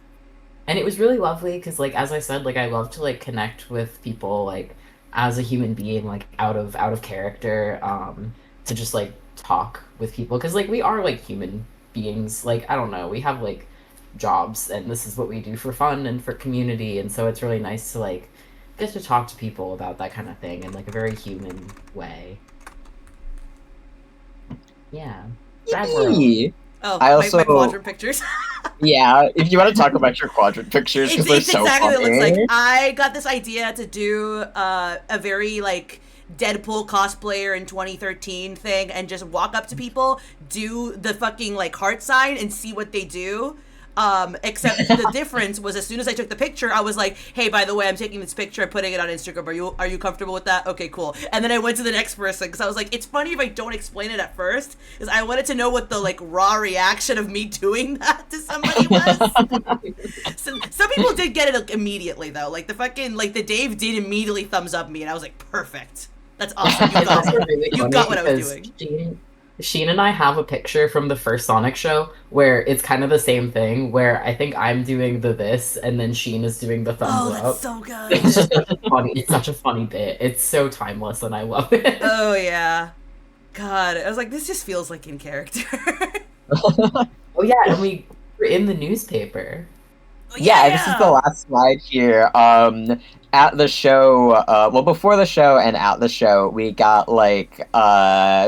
And it was really lovely because, like, as I said, like I love to like connect with people like as a human being, like out of character, to just like talk with people because like we are like human beings. Like I don't know, we have like jobs and this is what we do for fun and for community, and so it's really nice to like get to talk to people about that kind of thing in like a very human way. Yeah. Drag world. Yippee! Oh, I also- my quadrant pictures. Yeah, if you want to talk about your quadrant pictures, because they're It's so exactly what it funny. looks like. I got this idea to do a very like Deadpool cosplayer in 2013 thing and just walk up to people, do the fucking like heart sign and see what they do. Except the difference was as soon as I took the picture, I was like, "Hey, by the way, I'm taking this picture. I'm putting it on Instagram. Are you comfortable with that? Okay, cool." And then I went to the next person because I was like, "It's funny if I don't explain it at first, because I wanted to know what the like raw reaction of me doing that to somebody was." So, some people did get it like, immediately though. Like the Dave did immediately thumbs up me, and I was like, "Perfect. That's awesome. You It's got also it. really You funny got what I was because doing." Shean and I have a picture from the first Sonic show where it's kind of the same thing, where I think I'm doing the this and then Shean is doing the thumbs Oh, up. that's so good. It's just such a funny. It's such a funny bit. It's so timeless, and I love it. Oh yeah. God, I was like, this just feels like in character. Oh yeah, and we were in the newspaper. Yeah, this is the last slide here. At the show, well, before the show and at the show, we got like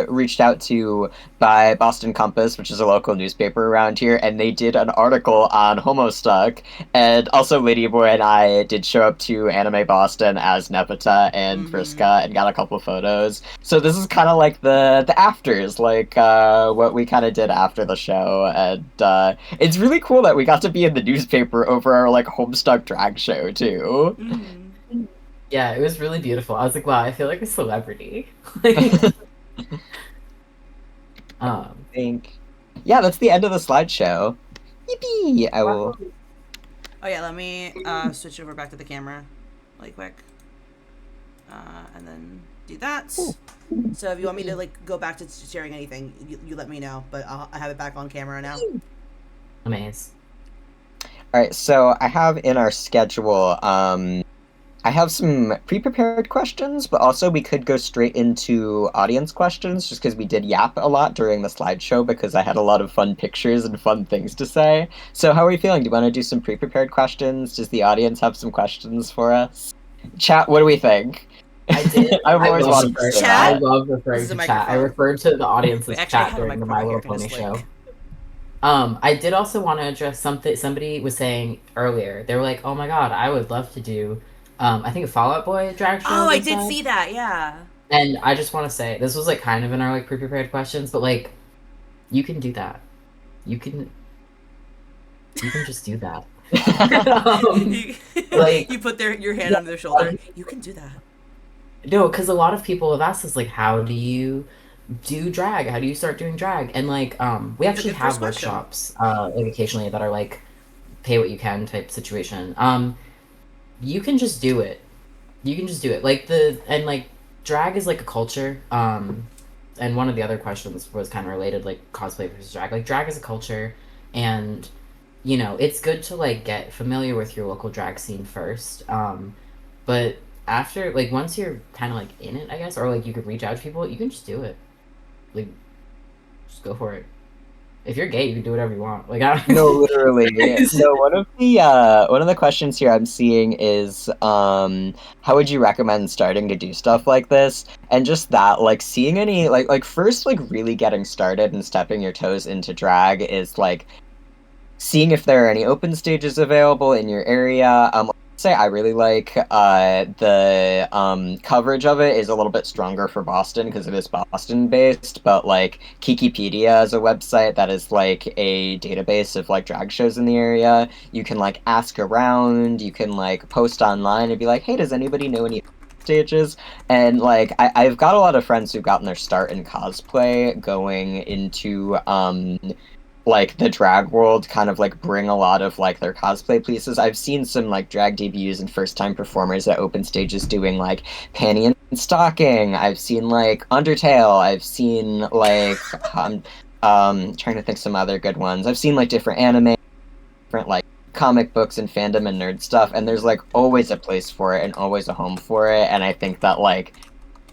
reached out to by Boston Compass, which is a local newspaper around here, and they did an article on Homostuck. And also, Ladyboy and I did show up to Anime Boston as Nepeta and Friska and got a couple photos. So this is kind of like the afters, like what we kind of did after the show, and it's really cool that we got to be in the newspaper over our like Homestuck Drag Show too. Yeah, it was really beautiful. I was like, wow, I feel like a celebrity. I think, yeah, that's the end of the slideshow. Yippee! I will. Oh yeah, let me switch over back to the camera, really quick, and then do that. So if you want me to like go back to sharing anything, you let me know. But I have it back on camera now. Amaze. All right, so I have in our schedule. I have some pre-prepared questions, but also we could go straight into audience questions, just because we did yap a lot during the slideshow because I had a lot of fun pictures and fun things to say. So how are we feeling? Do you want to do some pre-prepared questions? Does the audience have some questions for us? Chat, what do we think? I did. I've always love wanted to referring- say Chat? I that. love This referring is to a chat. I microphone. referred to the audience as Wait, actually, I chat have a during the microphone My here. Little I can Pony just, show. like- I did also want to address something somebody was saying earlier. They were like, "Oh my god, I would love to do." I think a Fall Out Boy drag show. Oh, I they did said. see that. Yeah. And I just want to say this was like kind of in our like pre-prepared questions, but like, you can do that. You can just do that. Like- you put your hand on their shoulder. You can do that. No, because a lot of people have asked us like, how do you do drag? How do you start doing drag? And like, we actually good have first question. workshops, like occasionally that are like, pay what you can type situation. You can just do it. You can just do it. Like drag is like a culture. And one of the other questions was kind of related, like cosplay versus drag. Like drag is a culture, and you know it's good to like get familiar with your local drag scene first. But after, like, once you're kind of like in it, I guess, or like you could reach out to people, you can just do it. Like, just go for it. if you're gay, you can do whatever you want. Like, I No, don't. literally. No, one of the questions here I'm seeing is how would you recommend starting to do stuff like this? And just that, like seeing any like first like really getting started and stepping your toes into drag is like seeing if there are any open stages available in your area. Say I really like the coverage of it is a little bit stronger for Boston because it is Boston based, but like Kikipedia is a website that is like a database of like drag shows in the area. You can like ask around, you can like post online and be like, hey, does anybody know any stages? And like I've got a lot of friends who've gotten their start in cosplay going into like the drag world, kind of like bring a lot of like their cosplay pieces. I've seen some like drag debuts and first time performers at open stages doing like panty and stocking. I've seen like Undertale. I've seen like trying to think some other good ones. I've seen like different anime, different like comic books and fandom and nerd stuff, and there's like always a place for it and always a home for it. And I think that like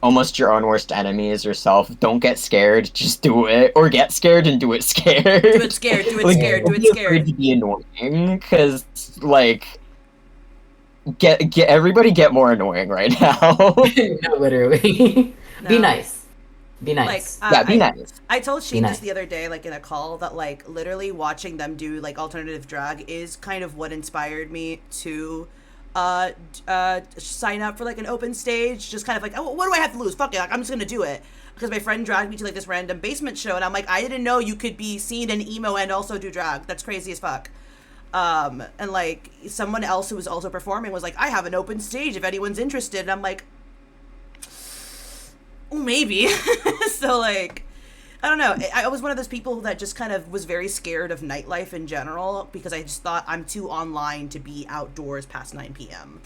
almost your own worst enemy is yourself. Don't get scared, just do it, or get scared and do it scared. Do it scared, do it Like, scared, do don't it be afraid scared. to be annoying, because like get everybody get more annoying right now. No, literally. Be No. nice. Be Like, nice. Yeah, be nice. I told Shean nice. just the other day, like in a call, that like literally watching them do like alternative drag is kind of what inspired me to sign up for like an open stage. Just kind of like, oh, what do I have to lose? Fuck it, like, I'm just gonna do it. Because my friend dragged me to like this random basement show, and I'm like, I didn't know you could be seen in emo and also do drag. That's crazy as fuck. And like someone else who was also performing was like, I have an open stage if anyone's interested. And I'm like, oh, maybe. So like, I don't know. I was one of those people that just kind of was very scared of nightlife in general because I just thought I'm too online to be outdoors past 9 p.m.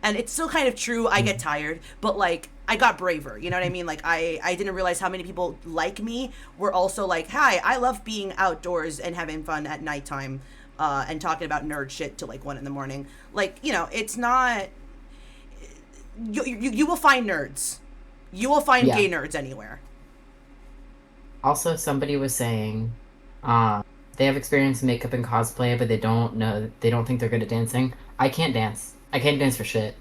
And it's still kind of true. I get tired, but like I got braver. You know what I mean? Like I didn't realize how many people like me were also like, hi, I love being outdoors and having fun at nighttime and talking about nerd shit till like 1 a.m. Like, you know, it's not. You will find nerds. You will find Yeah. gay nerds anywhere. Also, somebody was saying they have experience in makeup and cosplay, but they don't think they're good at dancing. I can't dance. I can't dance for shit.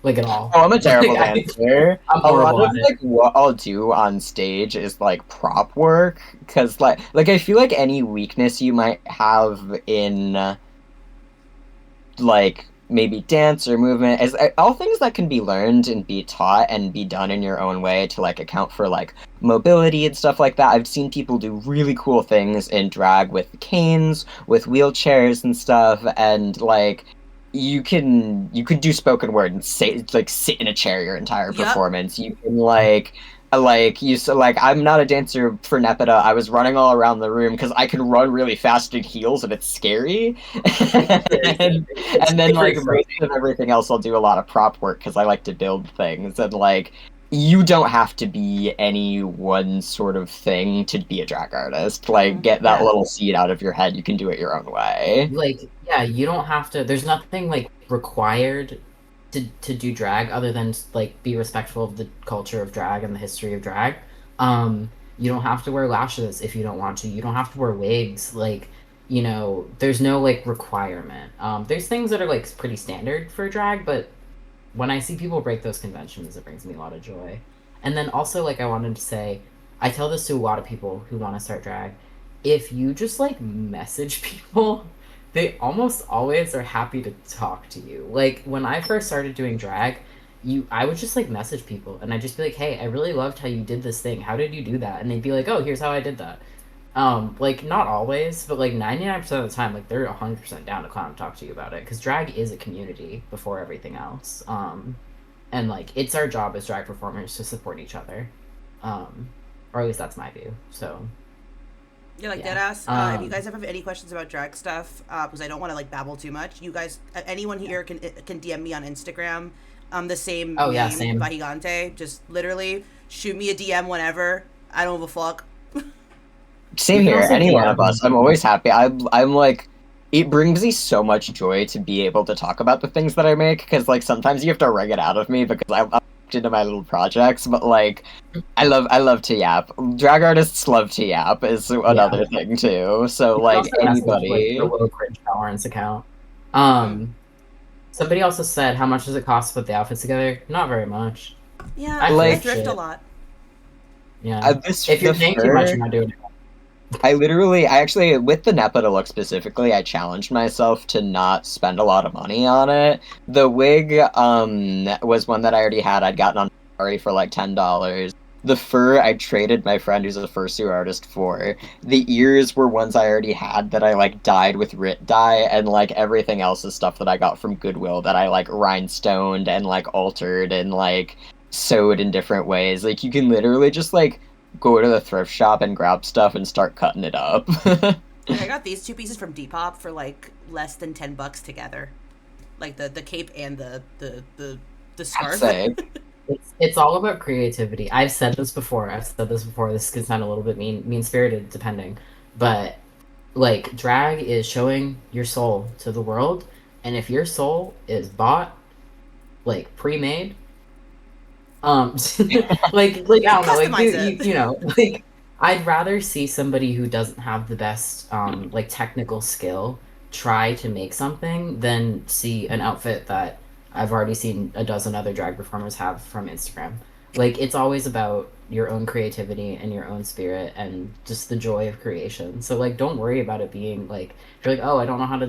Like, at all. Oh, I'm a terrible Like, dancer. I'm A lot horrible of at it. like what I'll do on stage is like prop work, because like I feel like any weakness you might have in like maybe dance or movement is all things that can be learned and be taught and be done in your own way to like account for like mobility and stuff like that. I've seen people do really cool things in drag with canes, with wheelchairs and stuff, and like you can do spoken word and say like sit in a chair your entire Yep. performance. You can like I'm not a dancer for Nepeta. I was running all around the room because I can run really fast in heels and it's scary. and, and then like most of everything else I'll do a lot of prop work because I like to build things, and like you don't have to be any one sort of thing to be a drag artist. Like get that Yeah. little seed out of your head. You can do it your own way. Like, yeah, you don't have to. There's nothing like required to do drag other than like be respectful of the culture of drag and the history of drag. You don't have to wear lashes if you don't want to. You don't have to wear wigs. Like, you know, there's no like requirement. There's things that are like pretty standard for drag, but when I see people break those conventions, it brings me a lot of joy. And then also, like, I wanted to say, I tell this to a lot of people who want to start drag. If you just like message people, they almost always are happy to talk to you. Like when I first started doing drag, I would just like message people and I'd just be like, hey, I really loved how you did this thing. How did you do that? And they'd be like, oh, here's how I did that. Like not always, but like 99% of the time, like they're 100% down to come and talk to you about it because drag is a community before everything else. And like it's our job as drag performers to support each other. Or at least that's my view. So Yeah, like Yeah. deadass. If you guys have any questions about drag stuff, because I don't want to like babble too much, you guys, anyone here can DM me on Instagram. The same Oh, name, yeah, same. Bahigante. Just literally shoot me a DM whenever. I don't give a fuck. Same You can here. also Any one DM. of us. I'm always happy. I'm like, it brings me so much joy to be able to talk about the things that I make because like sometimes you have to wring it out of me because I'm into my little projects, but like I love to yap. Drag artists love to yap is another thing too. So You can like also message, like, anybody. the low cringe tolerance account. Hmm. Somebody also said, how much does it cost to put the outfits together? Not very much. Yeah, I I Like, thrift a it. lot. Yeah. this If you're the paying too much, fur. you're not doing it. I actually, with the Nepa look specifically, I challenged myself to not spend a lot of money on it. The wig, was one that I already had. I'd gotten on Ari for like $10. The fur, I traded my friend who's a fursuit artist for. The ears were ones I already had that I like dyed with Rit dye, and like everything else is stuff that I got from Goodwill that I like rhinestoned and like altered and like sewed in different ways. Like you can literally just like go to the thrift shop and grab stuff and start cutting it up. Like, I got these 2 pieces from Depop for like less than $10 together, like the cape and the scarf. Say, It's all about creativity. I've said this before. This could sound a little bit mean spirited, depending. But like drag is showing your soul to the world, and if your soul is bought, like pre-made, like I don't know, like Customize it. you know, like I'd rather see somebody who doesn't have the best like technical skill try to make something than see an outfit that I've already seen a dozen other drag performers have from Instagram. Like it's always about your own creativity and your own spirit and just the joy of creation. So like don't worry about it being like if you're like, oh, I don't know how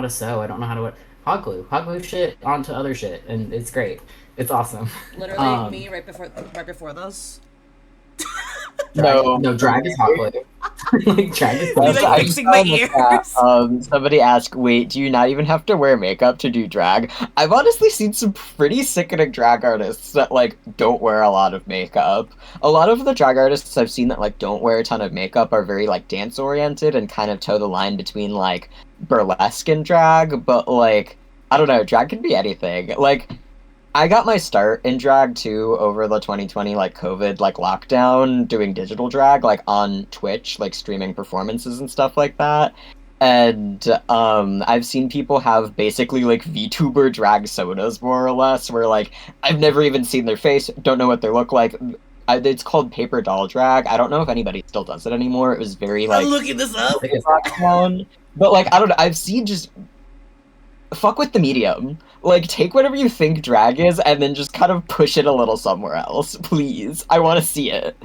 to sew, I don't know how to what hot glue shit onto other shit and it's great. It's awesome. Literally me right before those. Drag is hot glue. Like drag is Like, hot glue. fixing my ears. Somebody asked, "Wait, do you not even have to wear makeup to do drag?" I've honestly seen some pretty sickening drag artists that like don't wear a lot of makeup. A lot of the drag artists I've seen that like don't wear a ton of makeup are very like dance oriented and kind of toe the line between like burlesque and drag. But like I don't know, drag can be anything. Like I got my start in drag too over the 2020 like COVID like lockdown doing digital drag like on Twitch like streaming performances and stuff like that. And I've seen people have basically like VTuber drag sodas more or less where like I've never even seen their face, don't know what they look like. It's called paper doll drag. I don't know if anybody still does it anymore. It was very like I'm looking this up. lockdown. But like I don't know, I've seen just fuck with the medium. Like, take whatever you think drag is, and then just kind of push it a little somewhere else, please. I want to see it.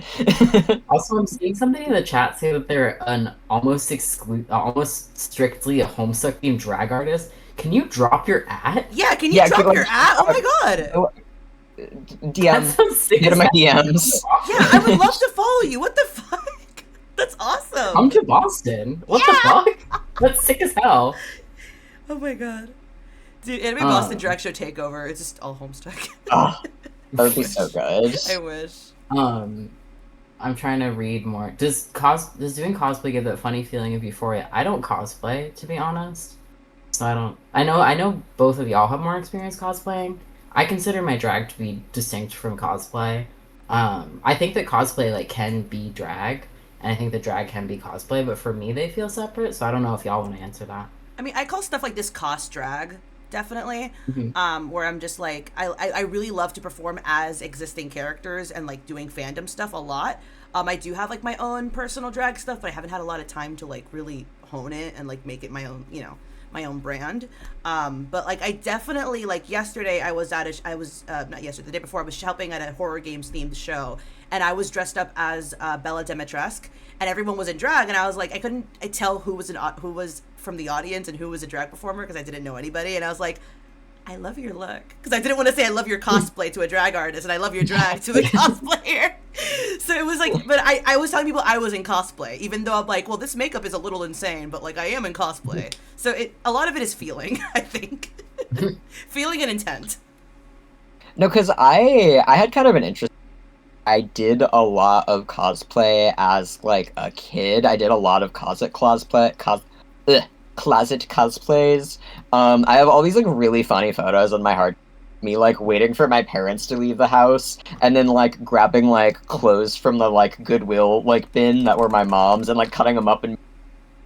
Also, I'm seeing somebody in the chat say that they're an almost strictly a Homestuck themed drag artist. Can you drop your at? Yeah, can you drop your at? Oh my god. That DMs. sounds sick. Get in my DMs. Yeah, I would love to follow you. What the fuck? That's awesome. Come to Boston. What the fuck? That's sick as hell. Oh my god. Dude, Anime Boston Drag Show takeover. It's just all Homestuck. Oh, that would be so good. I wish. I'm trying to read more. Does doing cosplay give that funny feeling of euphoria? I don't cosplay, to be honest. So I don't. I know both of y'all have more experience cosplaying. I consider my drag to be distinct from cosplay. I think that cosplay like can be drag, and I think that drag can be cosplay. But for me, they feel separate. So I don't know if y'all want to answer that. I mean, I call stuff like this cos drag, definitely. Mm-hmm. Where I'm just like, I really love to perform as existing characters and like doing fandom stuff a lot. I do have like my own personal drag stuff, but I haven't had a lot of time to like really hone it and like make it my own, my own brand. But like I definitely like yesterday I was not yesterday, the day before I was helping at a horror games themed show, and I was dressed up as Bella Dimitrescu, and everyone was in drag, and I was like I couldn't tell who was from the audience and who was a drag performer because I didn't know anybody, and I was like, I love your look, because I didn't want to say I love your cosplay to a drag artist and I love your drag to a cosplayer. So it was like, but I was telling people I was in cosplay, even though I'm like, well, this makeup is a little insane, but like I am in cosplay. So a lot of it is feeling, I think. Feeling and intent. No, because I had kind of an interest. I did a lot of cosplay as like a kid. I did a lot of closet cosplays. I have all these like really funny photos on my hard. Me like waiting for my parents to leave the house and then like grabbing like clothes from the like Goodwill like bin that were my mom's and like cutting them up and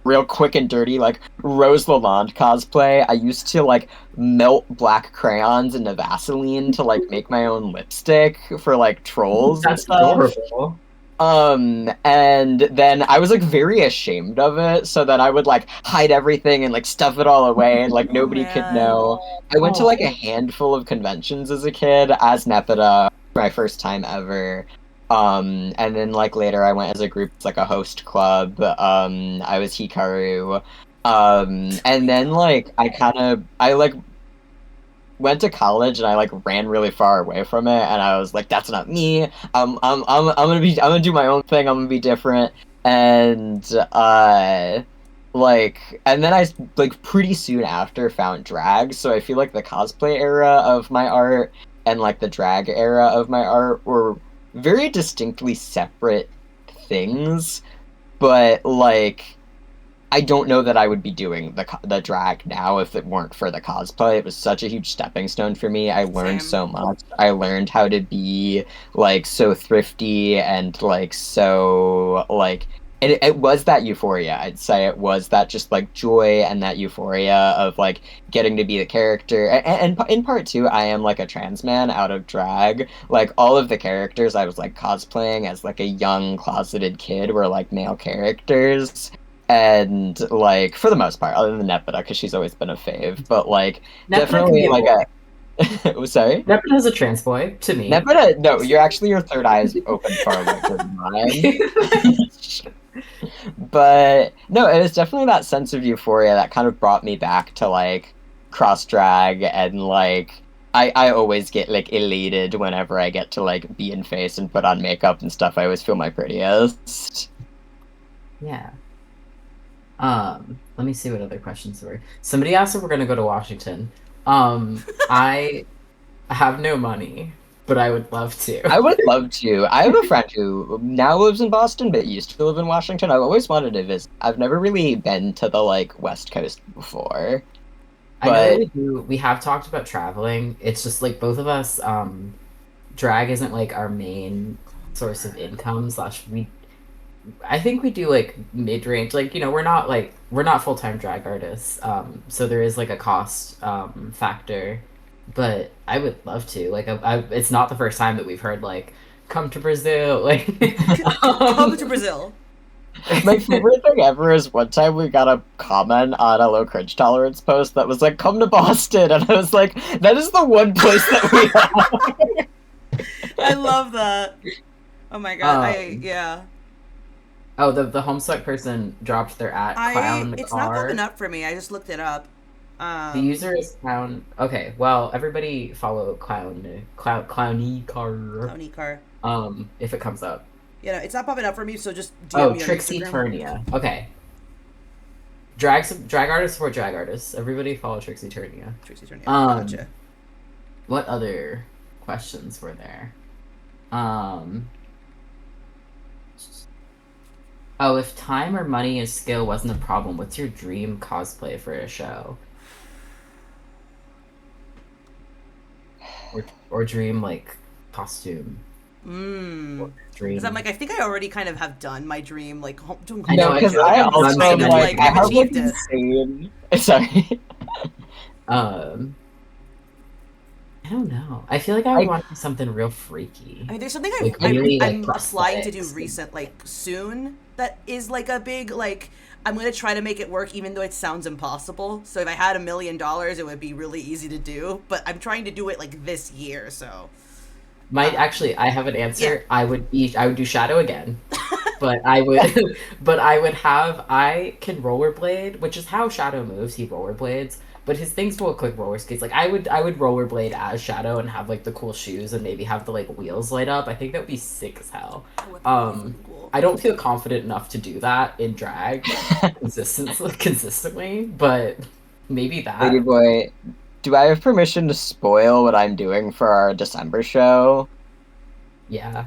real quick and dirty, like, Rose Lalonde cosplay, I used to, like, melt black crayons into Vaseline to, like, make my own lipstick for, like, trolls and That's stuff. adorable. And then I was, like, very ashamed of it, so then I would, like, hide everything and, like, stuff it all away, and, like, nobody could man. know. I went to, like, a handful of conventions as a kid, as Nepeta, my first time ever. And then, like, later I went as a group, like, a host club. I was Hikaru. And then, like, I, like, went to college and I, like, ran really far away from it, and I was like, that's not me. I'm gonna do my own thing. I'm gonna be different. And, like, and then I, like, pretty soon after found drag, so I feel like the cosplay era of my art and, like, the drag era of my art were very distinctly separate things, but, like, I don't know that I would be doing the drag now if it weren't for the cosplay. It was such a huge stepping stone for me. I learned Same. so much. I learned how to be, like, so thrifty and, like, so, like, it was that euphoria. I'd say it was that just, like, joy and that euphoria of, like, getting to be the character. And in part two, I am, like, a trans man out of drag. Like, all of the characters I was, like, cosplaying as, like, a young closeted kid were, like, male characters. And, like, for the most part, other than Nepeta, because she's always been a fave, but, like, Nepeta definitely, can be like, a... Sorry? Nepeta's a trans boy, to me. Nepeta, no, your third eye is open far wider than mine. But, no, it was definitely that sense of euphoria that kind of brought me back to, like, cross-drag, and, like, I always get, like, elated whenever I get to, like, be in face and put on makeup and stuff. I always feel my prettiest. Yeah. Let me see what other questions were. Somebody asked if we're gonna go to Washington. I have no money, but I would love to. I would love to. I have a friend who now lives in Boston, but used to live in Washington. I've always wanted to visit. I've never really been to the, like, West Coast before. I know that we do. We have talked about traveling. It's just, like, both of us, drag isn't, like, our main source of income, I think we do, like, mid-range, like, you know, we're not full-time drag artists, so there is, like, a cost factor, but I would love to, like, it's not the first time that we've heard, like, come to Brazil, like, Come to Brazil. My favorite thing ever is one time we got a comment on a low cringe tolerance post that was like, come to Boston, and I was like, that is the one place that we are. I love that. Oh my god, yeah. Oh, the Homestuck person dropped their clown It's car. not popping up for me. I just looked it up. The user is clown. Okay, well, everybody follow clowny car. Clowny car. If it comes up. You know, it's not popping up for me, so just DM me on Trixie Instagram. Turnia. Okay. Drag artists support drag artists. Everybody follow Trixie Turnia. Trixie Turnia. Gotcha. What other questions were there? Oh, if time or money or skill wasn't a problem, what's your dream cosplay for a show? Or dream, like, costume? Or dream. Because I'm like, I think I already kind of have done my dream, like, doing I know, because feel like I I've also done am my like, dream. I I've have like achieved it. insane... Sorry. I don't know. I feel like I would want to do something real freaky. I mean, there's something Like, really, I'm like, applying to do prosthetics. soon that is like a big, like, I'm going to try to make it work even though it sounds impossible. So if I had $1 million, it would be really easy to do. But I'm trying to do it, like, this year, so... Actually, I have an answer. Yeah. I would do Shadow again. But I can rollerblade, which is how Shadow moves. He rollerblades, but his things will look like roller skates. Like I would rollerblade as Shadow and have like the cool shoes and maybe have the like wheels light up. I think that would be sick as hell. Cool. I don't feel confident enough to do that in drag consistently, but maybe that. Lady Boy, do I have permission to spoil what I'm doing for our December show? Yeah,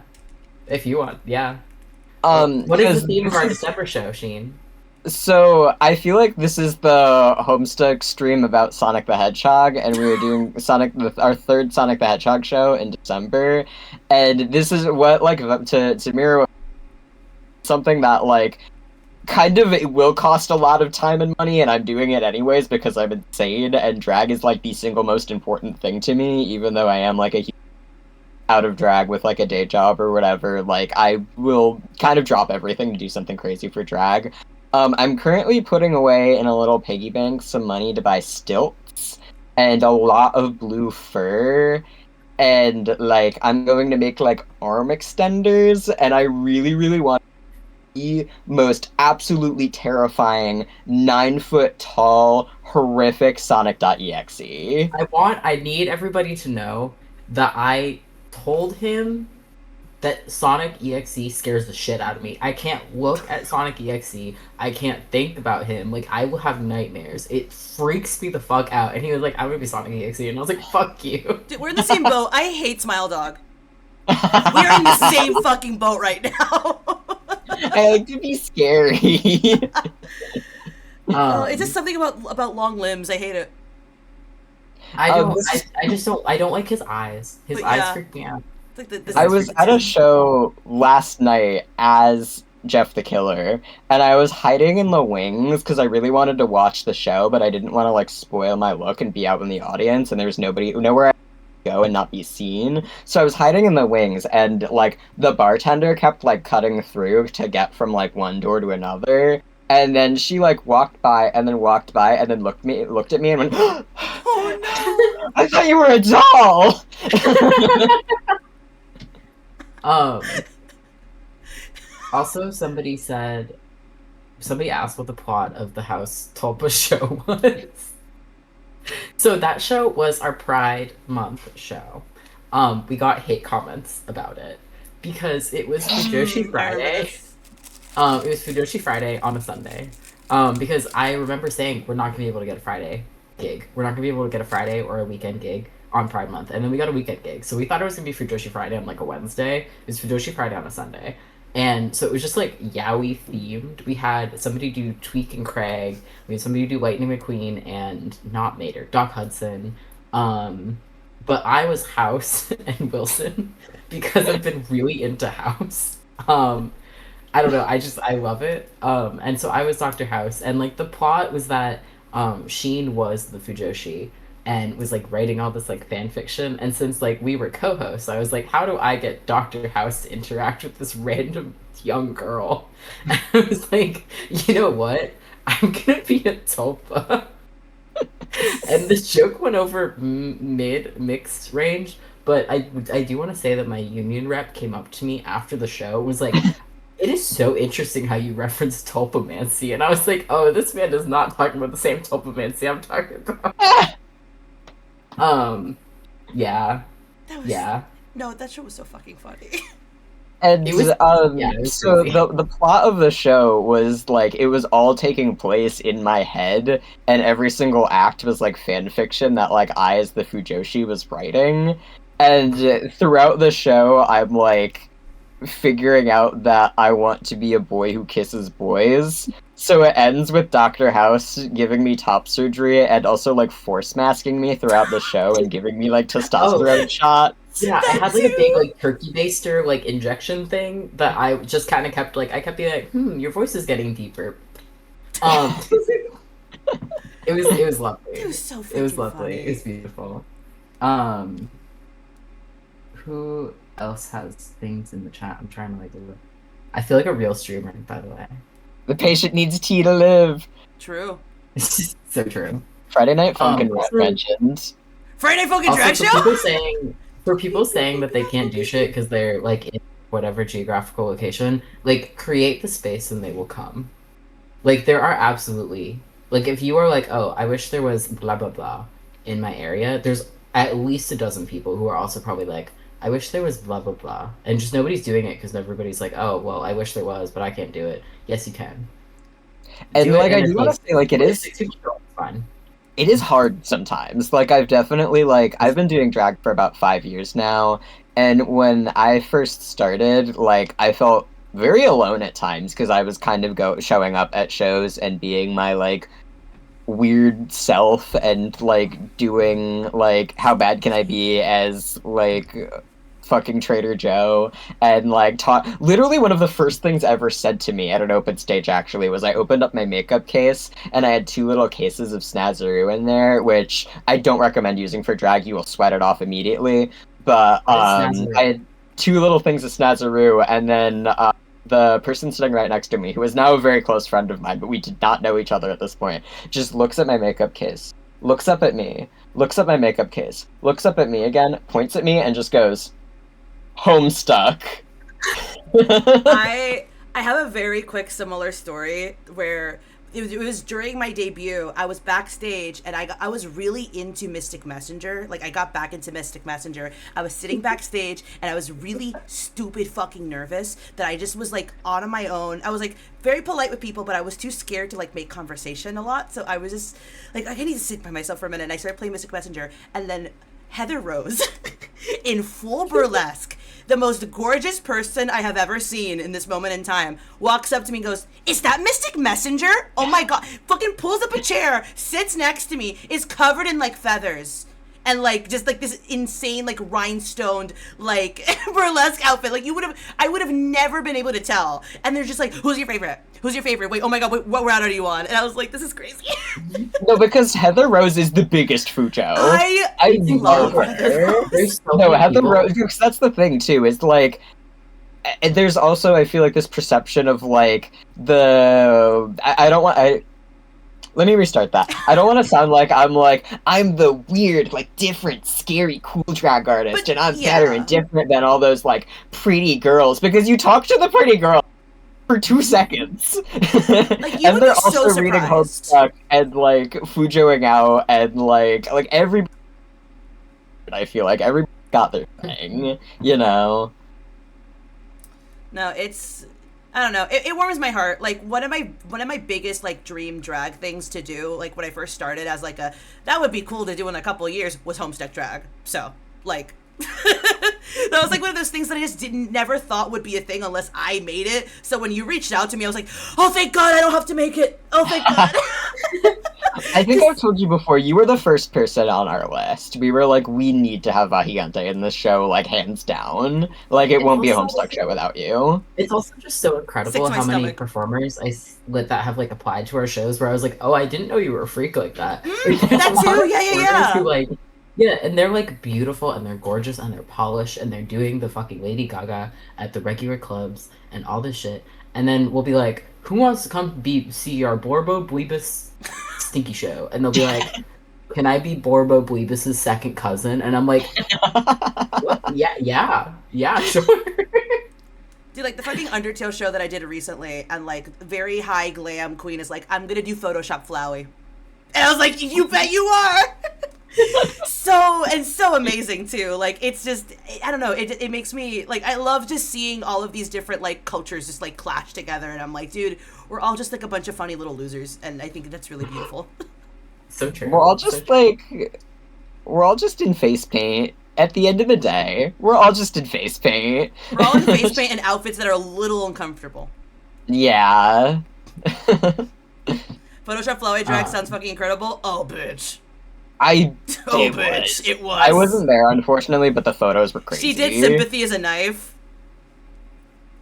if you want, yeah. What is Because the theme of our December show, Shean? So I feel like this is the Homestuck stream about Sonic the Hedgehog, and we were doing our third Sonic the Hedgehog show in December, and this is what, like, to mirror something that, like, kind of, it will cost a lot of time and money, and I'm doing it anyways because I'm insane, and drag is like the single most important thing to me, even though I am like a out of drag with like a day job or whatever. Like, I will kind of drop everything to do something crazy for drag. I'm currently putting away in a little piggy bank some money to buy stilts and a lot of blue fur, and like I'm going to make like arm extenders, and I really, really want the most absolutely terrifying 9 foot tall horrific Sonic.exe. I need everybody to know that I told him that Sonic EXE scares the shit out of me. I can't look at Sonic EXE. I can't think about him. Like, I will have nightmares. It freaks me the fuck out. And he was like, I'm gonna be Sonic EXE. And I was like, fuck you. Dude, we're in the same boat. I hate Smile Dog. We are in the same fucking boat right now. I like to be scary. It's just something about long limbs. I hate it. I just don't. I don't like his eyes. His eyes freak me out. It's like I was at a show last night as Jeff the Killer, and I was hiding in the wings because I really wanted to watch the show, but I didn't want to like spoil my look and be out in the audience, and there was nowhere I could go and not be seen. So I was hiding in the wings, and like the bartender kept like cutting through to get from like one door to another. And then she like walked by and then looked at me and went, "Oh no! I thought you were a doll." Also, somebody asked what the plot of the House Tulpa show was. So that show was our Pride Month show. We got hate comments about it because it was Fujoshi Friday. It was Fujoshi Friday on a Sunday. Because I remember saying we're not gonna be able to get a Friday gig. We're not gonna be able to get a Friday or a weekend gig on Pride Month, and then we got a weekend gig. So we thought it was gonna be Fujoshi Friday on like a Wednesday. It was Fujoshi Friday on a Sunday, and so it was just like yaoi themed. We had somebody do Tweak and Craig. We had somebody do Lightning McQueen and not Mater, Doc Hudson. But I was House and Wilson because I've been really into House. I don't know. I love it. And so I was Dr. House, and like the plot was that Shean was the Fujoshi and was like writing all this like fan fiction. And since like we were co-hosts, I was like, how do I get Dr. House to interact with this random young girl? And I was like, you know what? I'm gonna be a Tulpa. And this joke went over mixed range, but I do want to say that my union rep came up to me after the show and was like, it is so interesting how you reference tulpamancy. And I was like, oh, this man is not talking about the same tulpamancy I'm talking about. Yeah. No, that show was so fucking funny. And It was so crazy. the plot of the show was like it was all taking place in my head, and every single act was like fan fiction that like I as the Fujoshi was writing. And throughout the show, I'm like figuring out that I want to be a boy who kisses boys. So it ends with Dr. House giving me top surgery and also like force masking me throughout the show and giving me like testosterone shots. Yeah, I had like a big like turkey baster like injection thing that I just kind of kept like I kept being like, your voice is getting deeper. It was lovely. It was so It was freaking lovely. funny. It was beautiful. Who else has things in the chat? I'm trying to like look. I feel like a real streamer, by the way. The patient needs tea to live. True. So true. Friday Night Funkin' Also- mentioned. Friday fucking Also, drag show. for people saying that they can't do shit because they're like in whatever geographical location, like create the space and they will come. Like there are absolutely like if you are like, oh, I wish there was blah blah blah in my area, there's at least a dozen people who are also probably like, I wish there was blah blah blah, and just nobody's doing it because everybody's like, oh well, I wish there was, but I can't do it. Yes, you can. And Do it, like I and do it's, want to say like it's fine. it is hard sometimes. Like I've definitely like I've been doing drag for about 5 years now, and when I first started, like I felt very alone at times because I was kind of showing up at shows and being my like weird self and like doing like how bad can I be as like fucking Trader Joe and like taught. Literally, one of the first things ever said to me at an open stage actually was I opened up my makeup case and I had two little cases of Snazaroo in there, which I don't recommend using for drag. You will sweat it off immediately. But What is I Snazaroo? had two little things of Snazaroo, and then the person sitting right next to me, who is now a very close friend of mine, but we did not know each other at this point, just looks at my makeup case, looks up at me, looks at my makeup case, looks up at me again, points at me, and just goes, Homestuck. I have a very quick similar story where it was during my debut. I was backstage and I was really into Mystic Messenger. Like I got back into Mystic Messenger. I was sitting backstage and I was really stupid fucking nervous that I just was like on my own. I was like very polite with people, but I was too scared to like make conversation a lot. So I was just like, I need to sit by myself for a minute. And I started playing Mystic Messenger, and then Heather Rose in full burlesque, the most gorgeous person I have ever seen in this moment in time, walks up to me and goes, "Is that Mystic Messenger? Oh my god." Fucking pulls up a chair, sits next to me, is covered in like feathers. And like just like this insane like rhinestoned like burlesque outfit. Like I would have never been able to tell. And they're just like, "Who's your favorite? Who's your favorite? Wait, oh my god, wait, what round are you on?" And I was like, this is crazy. No, because Heather Rose is the biggest Fujo. I love love her. There's so No, many Heather people. Rose, because that's the thing too, is like, there's also, I feel like, this perception of like I don't want let me restart that. I don't want to sound like I'm the weird, like different, scary, cool drag artist, But, and I'm yeah. better and different than all those like pretty girls, because you talk to the pretty girl for 2 seconds, Like, you and would they're be so also reading surprised. Homestuck and like Fujoing out, and like every. I feel like everybody got their thing, you know. No, it's I don't know. It warms my heart. Like one of my biggest like dream drag things to do, like when I first started as like a that would be cool to do in a couple of years, was Homestuck drag. So like that was like one of those things that I just didn't never thought would be a thing unless I made it. So when you reached out to me, I was like, oh thank God I don't have to make it. Oh thank God. I think I've told you before, you were the first person on our list. We were like, we need to have Vahiente in this show, like, hands down. Like, it It's won't be a also- Homestuck show without you. It's also just so Sick incredible to my how many stomach. performers that have like applied to our shows where I was like, oh, I didn't know you were a freak like that. That too, yeah. Who, like, yeah, and they're like beautiful and they're gorgeous and they're polished and they're doing the fucking Lady Gaga at the regular clubs and all this shit. And then we'll be like, who wants to come see our Borbo Bleebus stinky show? And they'll be like, can I be Borbo Bleebus's second cousin? And I'm like, what? Yeah, sure. Dude, like the fucking Undertale show that I did recently, and like very high glam queen is like, I'm gonna do Photoshop Flowey. And I was like, you bet you are. so amazing too. Like it's just I don't know, it makes me like I love just seeing all of these different like cultures just like clash together, and I'm like, dude, we're all just like a bunch of funny little losers, and I think that's really beautiful. So true. We're all So just true. like, we're all just in face paint. At the end of the day, we're all just in face paint. We're all in face paint and outfits that are a little uncomfortable. Yeah. Photoshop Flowey drag sounds fucking incredible. Oh bitch. I Oh it bitch. was. It was. I wasn't there, unfortunately, but the photos were crazy. She did Sympathy as a Knife.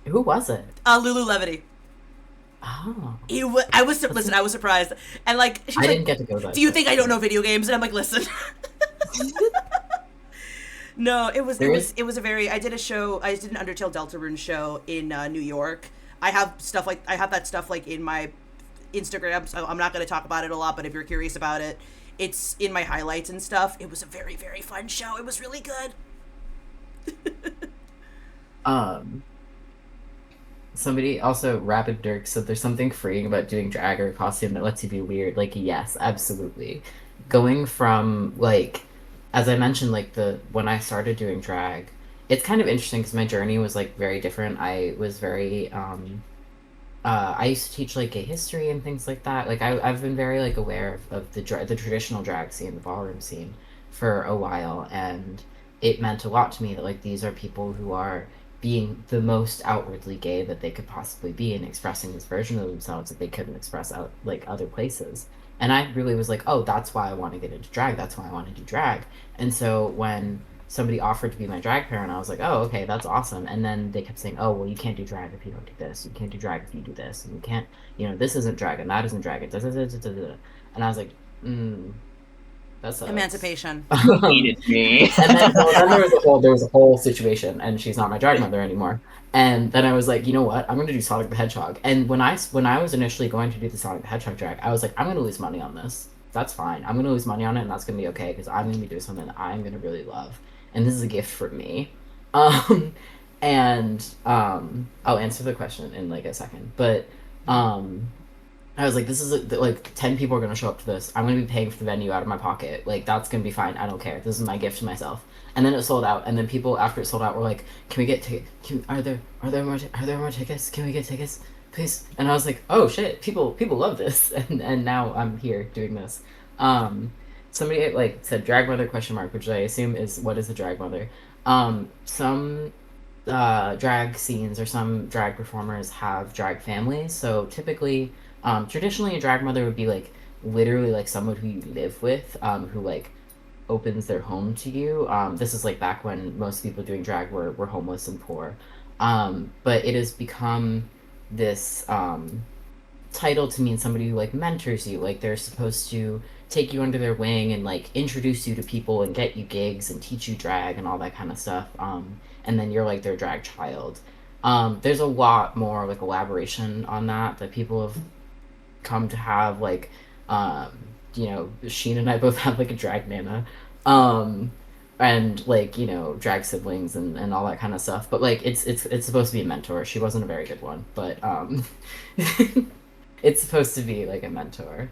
Who was it? Lulu Levity. Oh. I was listen. I was surprised, and like she's I like, didn't get to go to that. "Do you think I don't know video games?" And I'm like, "Listen." No, it was a very. I did a show. I did an Undertale Deltarune show in New York. I have that stuff like in my Instagram. So I'm not going to talk about it a lot, but if you're curious about it, it's in my highlights and stuff. It was a very very fun show. It was really good. Somebody also, Rapid Dirk said there's something freeing about doing drag or a costume that lets you be weird. Like, yes, absolutely. Going from, like, as I mentioned, like, when I started doing drag, it's kind of interesting because my journey was, like, very different. I was very, I used to teach, like, gay history and things like that. Like, I've been very, like, aware of the traditional drag scene, the ballroom scene, for a while, and it meant a lot to me that, like, these are people who are being the most outwardly gay that they could possibly be and expressing this version of themselves that they couldn't express out like other places. And I really was like, oh, that's why I want to get into drag. That's why I want to do drag. And so when somebody offered to be my drag parent. I was like, oh, okay, that's awesome. And then they kept saying, oh, well, you can't do drag if you don't do this. You can't do drag if you do this. And you can't, this isn't drag and that isn't drag. And I was like, that sucks. Emancipation. Hated me. And then, then there was a whole situation, and she's not my drag mother anymore. And then I was like, you know what? I'm going to do Sonic the Hedgehog. And when I was initially going to do the Sonic the Hedgehog drag, I was like, I'm going to lose money on this. That's fine. I'm going to lose money on it, and that's going to be okay, because I'm going to be doing something that I'm going to really love. And this is a gift from me. I'll answer the question in like a second. But I was like, this is like 10 people are going to show up to this. I'm going to be paying for the venue out of my pocket. Like, that's going to be fine. I don't care. This is my gift to myself. And then it sold out. And then people, after it sold out, were like, can we get tickets? Are there more tickets? Can we get tickets, please? And I was like, oh shit, people love this. And now I'm here doing this. Somebody like said drag mother ? Which I assume is, what is a drag mother? Some drag scenes or some drag performers have drag families. So typically, traditionally a drag mother would be like literally like someone who you live with, who like opens their home to you. This is like back when most people doing drag were homeless and poor. But it has become this title to mean somebody who like mentors you. Like they're supposed to take you under their wing and like introduce you to people and get you gigs and teach you drag and all that kind of stuff. And then you're like their drag child. There's a lot more like elaboration on that people have come to have, like Shean and I both have like a drag nana, and like drag siblings and all that kind of stuff. But like it's supposed to be a mentor. She wasn't a very good one, but it's supposed to be like a mentor.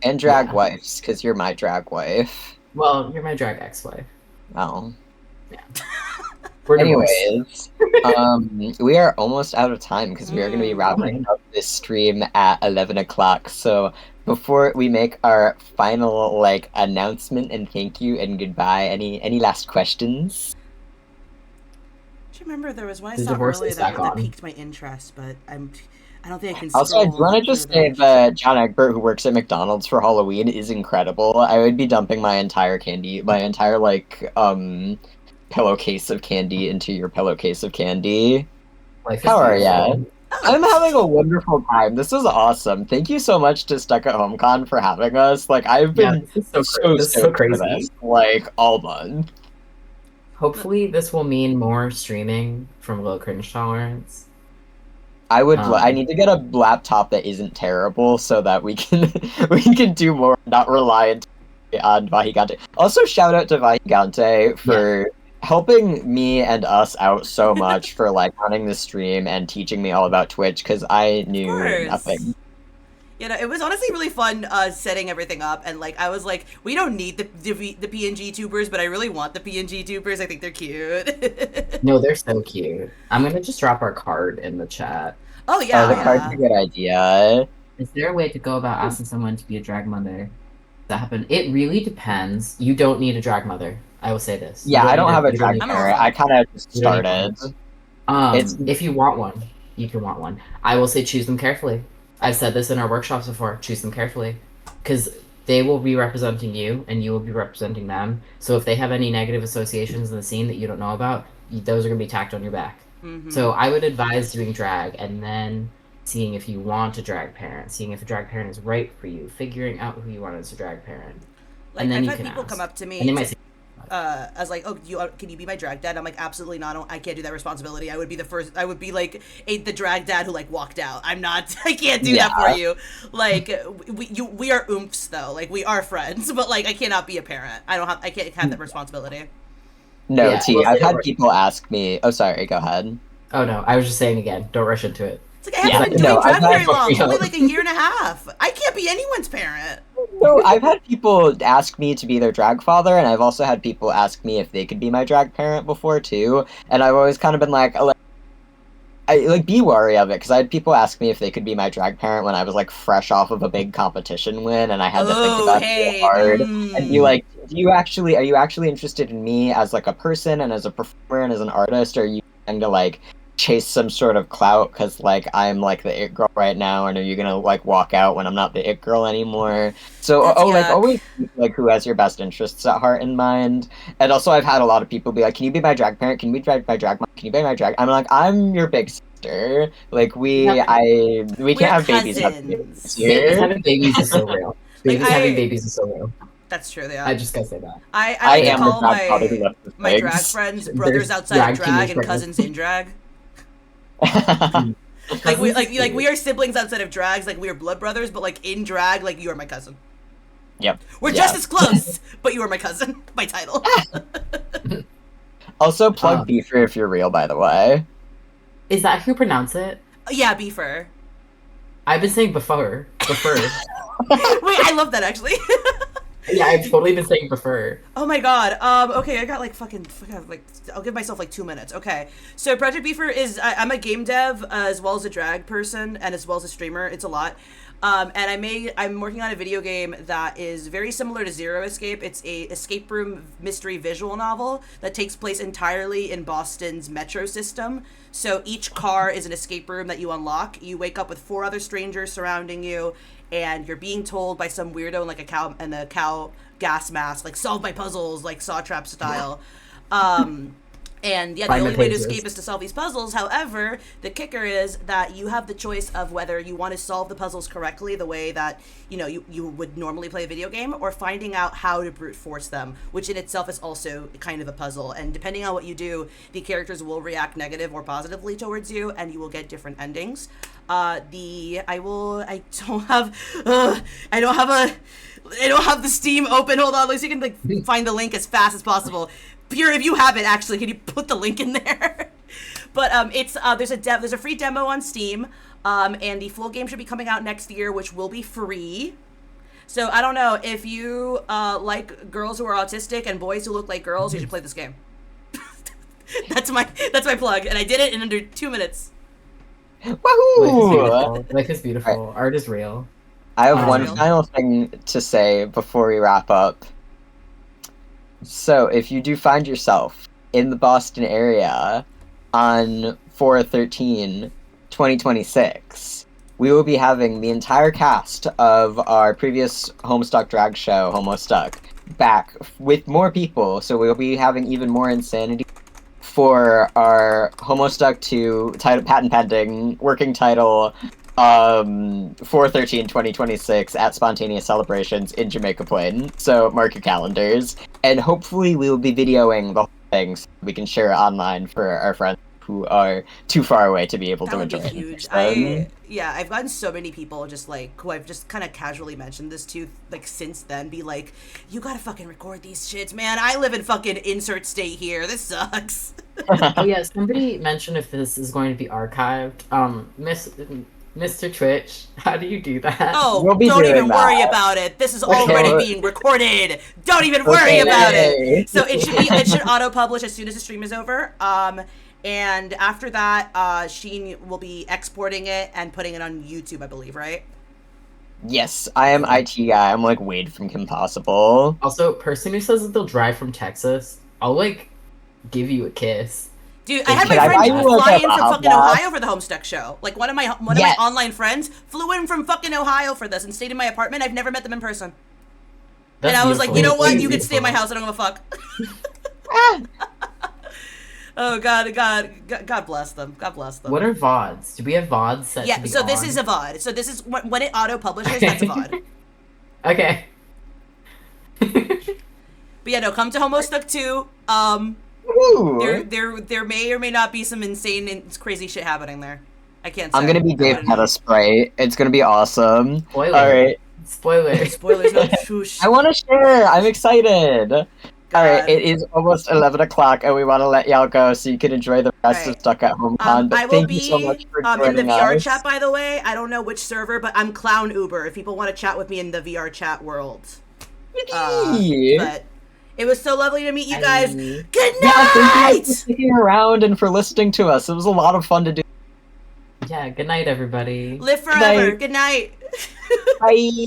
And drag wives, because you're my drag wife. Well, you're my drag ex-wife. Oh. Yeah. Anyways, we are almost out of time because we are going to be wrapping up this stream at 11 o'clock. So before we make our final like announcement and thank you and goodbye, any last questions? Do you remember there was one I saw earlier that piqued my interest, but I don't think I can. Also, I want to just say that John Egbert, who works at McDonald's for Halloween, is incredible. I would be dumping my entire like pillowcase of candy into your pillowcase of candy. How are ya? I'm having a wonderful time. This was awesome. Thank you so much to Stuck at HomeCon for having us. Like I've been so crazy like all month. Hopefully this will mean more streaming from Low Cringe Tolerance. I would. I need to get a laptop that isn't terrible so that we can do more, not rely on Vahigante. Also, shout out to Vahigante for helping me and us out so much for like running the stream and teaching me all about Twitch because I knew nothing. It was honestly really fun setting everything up, and like I was like, we don't need the PNG tubers, but I really want the PNG tubers. I think they're cute. No, they're so cute. I'm gonna just drop our card in the chat. Oh yeah, the card's a good idea. Is there a way to go about asking someone to be a drag mother? That happen? It really depends. You don't need a drag mother. I will say this. Yeah, I don't have a drag mother. I kind of just started. If you want one, you can want one. I will say choose them carefully. I've said this in our workshops before. Choose them carefully, because they will be representing you, and you will be representing them. So if they have any negative associations in the scene that you don't know about, those are going to be tacked on your back. Mm-hmm. So I would advise doing drag, and then seeing if you want a drag parent, seeing if a drag parent is right for you, figuring out who you want as a drag parent. Like, and then I've you had can people ask. come up to me and they might say, as like, oh, can you be my drag dad? I'm like, absolutely not. I can't do that responsibility. I would be like the drag dad who like walked out. I can't do that for you. Like we are oomphs though. Like we are friends, but like I cannot be a parent. I can't have that responsibility. No, I've had people ask me. Oh, sorry. Go ahead. Oh no, I was just saying again. Don't rush into it. It's like I haven't been doing drag very long. Only like a year and a half. I can't be anyone's parent. No, I've had people ask me to be their drag father, and I've also had people ask me if they could be my drag parent before too. And I've always kind of been like, be wary of it, because I had people ask me if they could be my drag parent when I was like fresh off of a big competition win, and I had to think about it real hard and be like, are you actually interested in me as like a person and as a performer and as an artist, or are you trying to like chase some sort of clout because like I'm like the it girl right now, and are you gonna like walk out when I'm not the it girl anymore? So That's like yuck. always keep, like who has your best interests at heart and mind. And also I've had a lot of people be like, can you be my drag parent? Can you be my drag mom? Can you be my drag? I'm like, I'm your big sister. Like we Yeah. can't We're have babies cousins. Babies here. having babies is so real. Like, Babies having babies is so real. That's true. Yeah. I just gotta say that. I I like to am the call drag father who left with my drag legs. friends There's brothers outside drag of drag teenage and pregnant. cousins in drag. Like we are siblings outside of drags, like we are blood brothers, but like in drag, like you are my cousin. Yep. We're Yeah. just as close, but you are my cousin by title. Also plug Beefer if you're real, by the way. Is that how you pronounce it? Yeah, Beefer. I've been saying before. Before. Wait, I love that actually. Yeah, I've totally been saying before. Oh my god. Okay, I got like fucking like I'll give myself like 2 minutes. Okay. So Project Beefer is I'm a game dev as well as a drag person and as well as a streamer. It's a lot. And I'm working on a video game that is very similar to Zero Escape. It's a escape room mystery visual novel that takes place entirely in Boston's metro system. So each car is an escape room that you unlock. You wake up with 4 other strangers surrounding you, and you're being told by some weirdo in like a cow gas mask, like solve my puzzles, like Saw Trap style. And yeah, the only way to escape is to solve these puzzles. However, the kicker is that you have the choice of whether you want to solve the puzzles correctly, the way that you would normally play a video game, or finding out how to brute force them, which in itself is also kind of a puzzle. And depending on what you do, the characters will react negative or positively towards you, and you will get different endings. I don't have the Steam open. Hold on, so you can like find the link as fast as possible. Pure, if you have it, actually, can you put the link in there? But there's a free demo on Steam, and the full game should be coming out next year, which will be free. So I don't know if you like girls who are autistic and boys who look like girls, you should play this game. That's my plug, and I did it in under 2 minutes. Woohoo! Life is beautiful. Art is real. I have one real. final thing to say before we wrap up. So, if you do find yourself in the Boston area on 4/13/2026, we will be having the entire cast of our previous Homestuck Drag Show, Homostuck, back with more people. So we'll be having even more insanity for our Homostuck 2 title, patent pending, working title, 4/13/2026 at Spontaneous Celebrations in Jamaica Plain. So mark your calendars. And hopefully we will be videoing the whole thing so we can share it online for our friends who are too far away to be able That to would be enjoy huge. it. I've gotten so many people just like who I've just kind of casually mentioned this to, like since then, be like, you gotta fucking record these shits, man. I live in fucking insert state here. This sucks. Oh yeah, somebody mentioned if this is going to be archived. Mr. Twitch, how do you do that? Oh, We'll be don't doing even worry that. about it. This is already being recorded. Don't even worry about it. So it should auto publish as soon as the stream is over. And after that, Shean will be exporting it and putting it on YouTube, I believe, right? Yes, I am IT guy. I'm like Wade from Kim Possible. Also, person who says that they'll drive from Texas, I'll like give you a kiss. Dude, I had my Can I buy friend you, like, fly a in from Baja fucking Blast? Ohio for the Homestuck show. Like one of my Yes. online friends flew in from fucking Ohio for this and stayed in my apartment. I've never met them in person. That's And I was like, you beautiful. know what? That's You can stay in my beautiful. house. I don't give a fuck. Oh God bless them. God bless them. What are VODs? Do we have VODs set to Yeah, be so this on? is a VOD. So this is when it auto publishes. That's a VOD. Okay. But yeah, no, come to Homostuck 2. Ooh. There may or may not be some insane and crazy shit happening there. I can't say. I'm gonna be Dave Sprite. It's gonna be awesome. Spoiler. Alright. Spoiler. Spoilers, no shoosh. I wanna share! I'm excited! Alright, it is almost 11 o'clock and we wanna let y'all go so you can enjoy the rest of Alright. Stuck at Home Con. But I will thank be you so much for in the joining VR us. chat, by the way. I don't know which server, but I'm Clown Uber if people want to chat with me in the VR chat world. Yippee! But it was so lovely to meet you guys. Good Yeah, thank you night! for sticking around and for listening to us. It was a lot of fun to do. Yeah, good night, everybody. Live forever. night. Good night. Bye!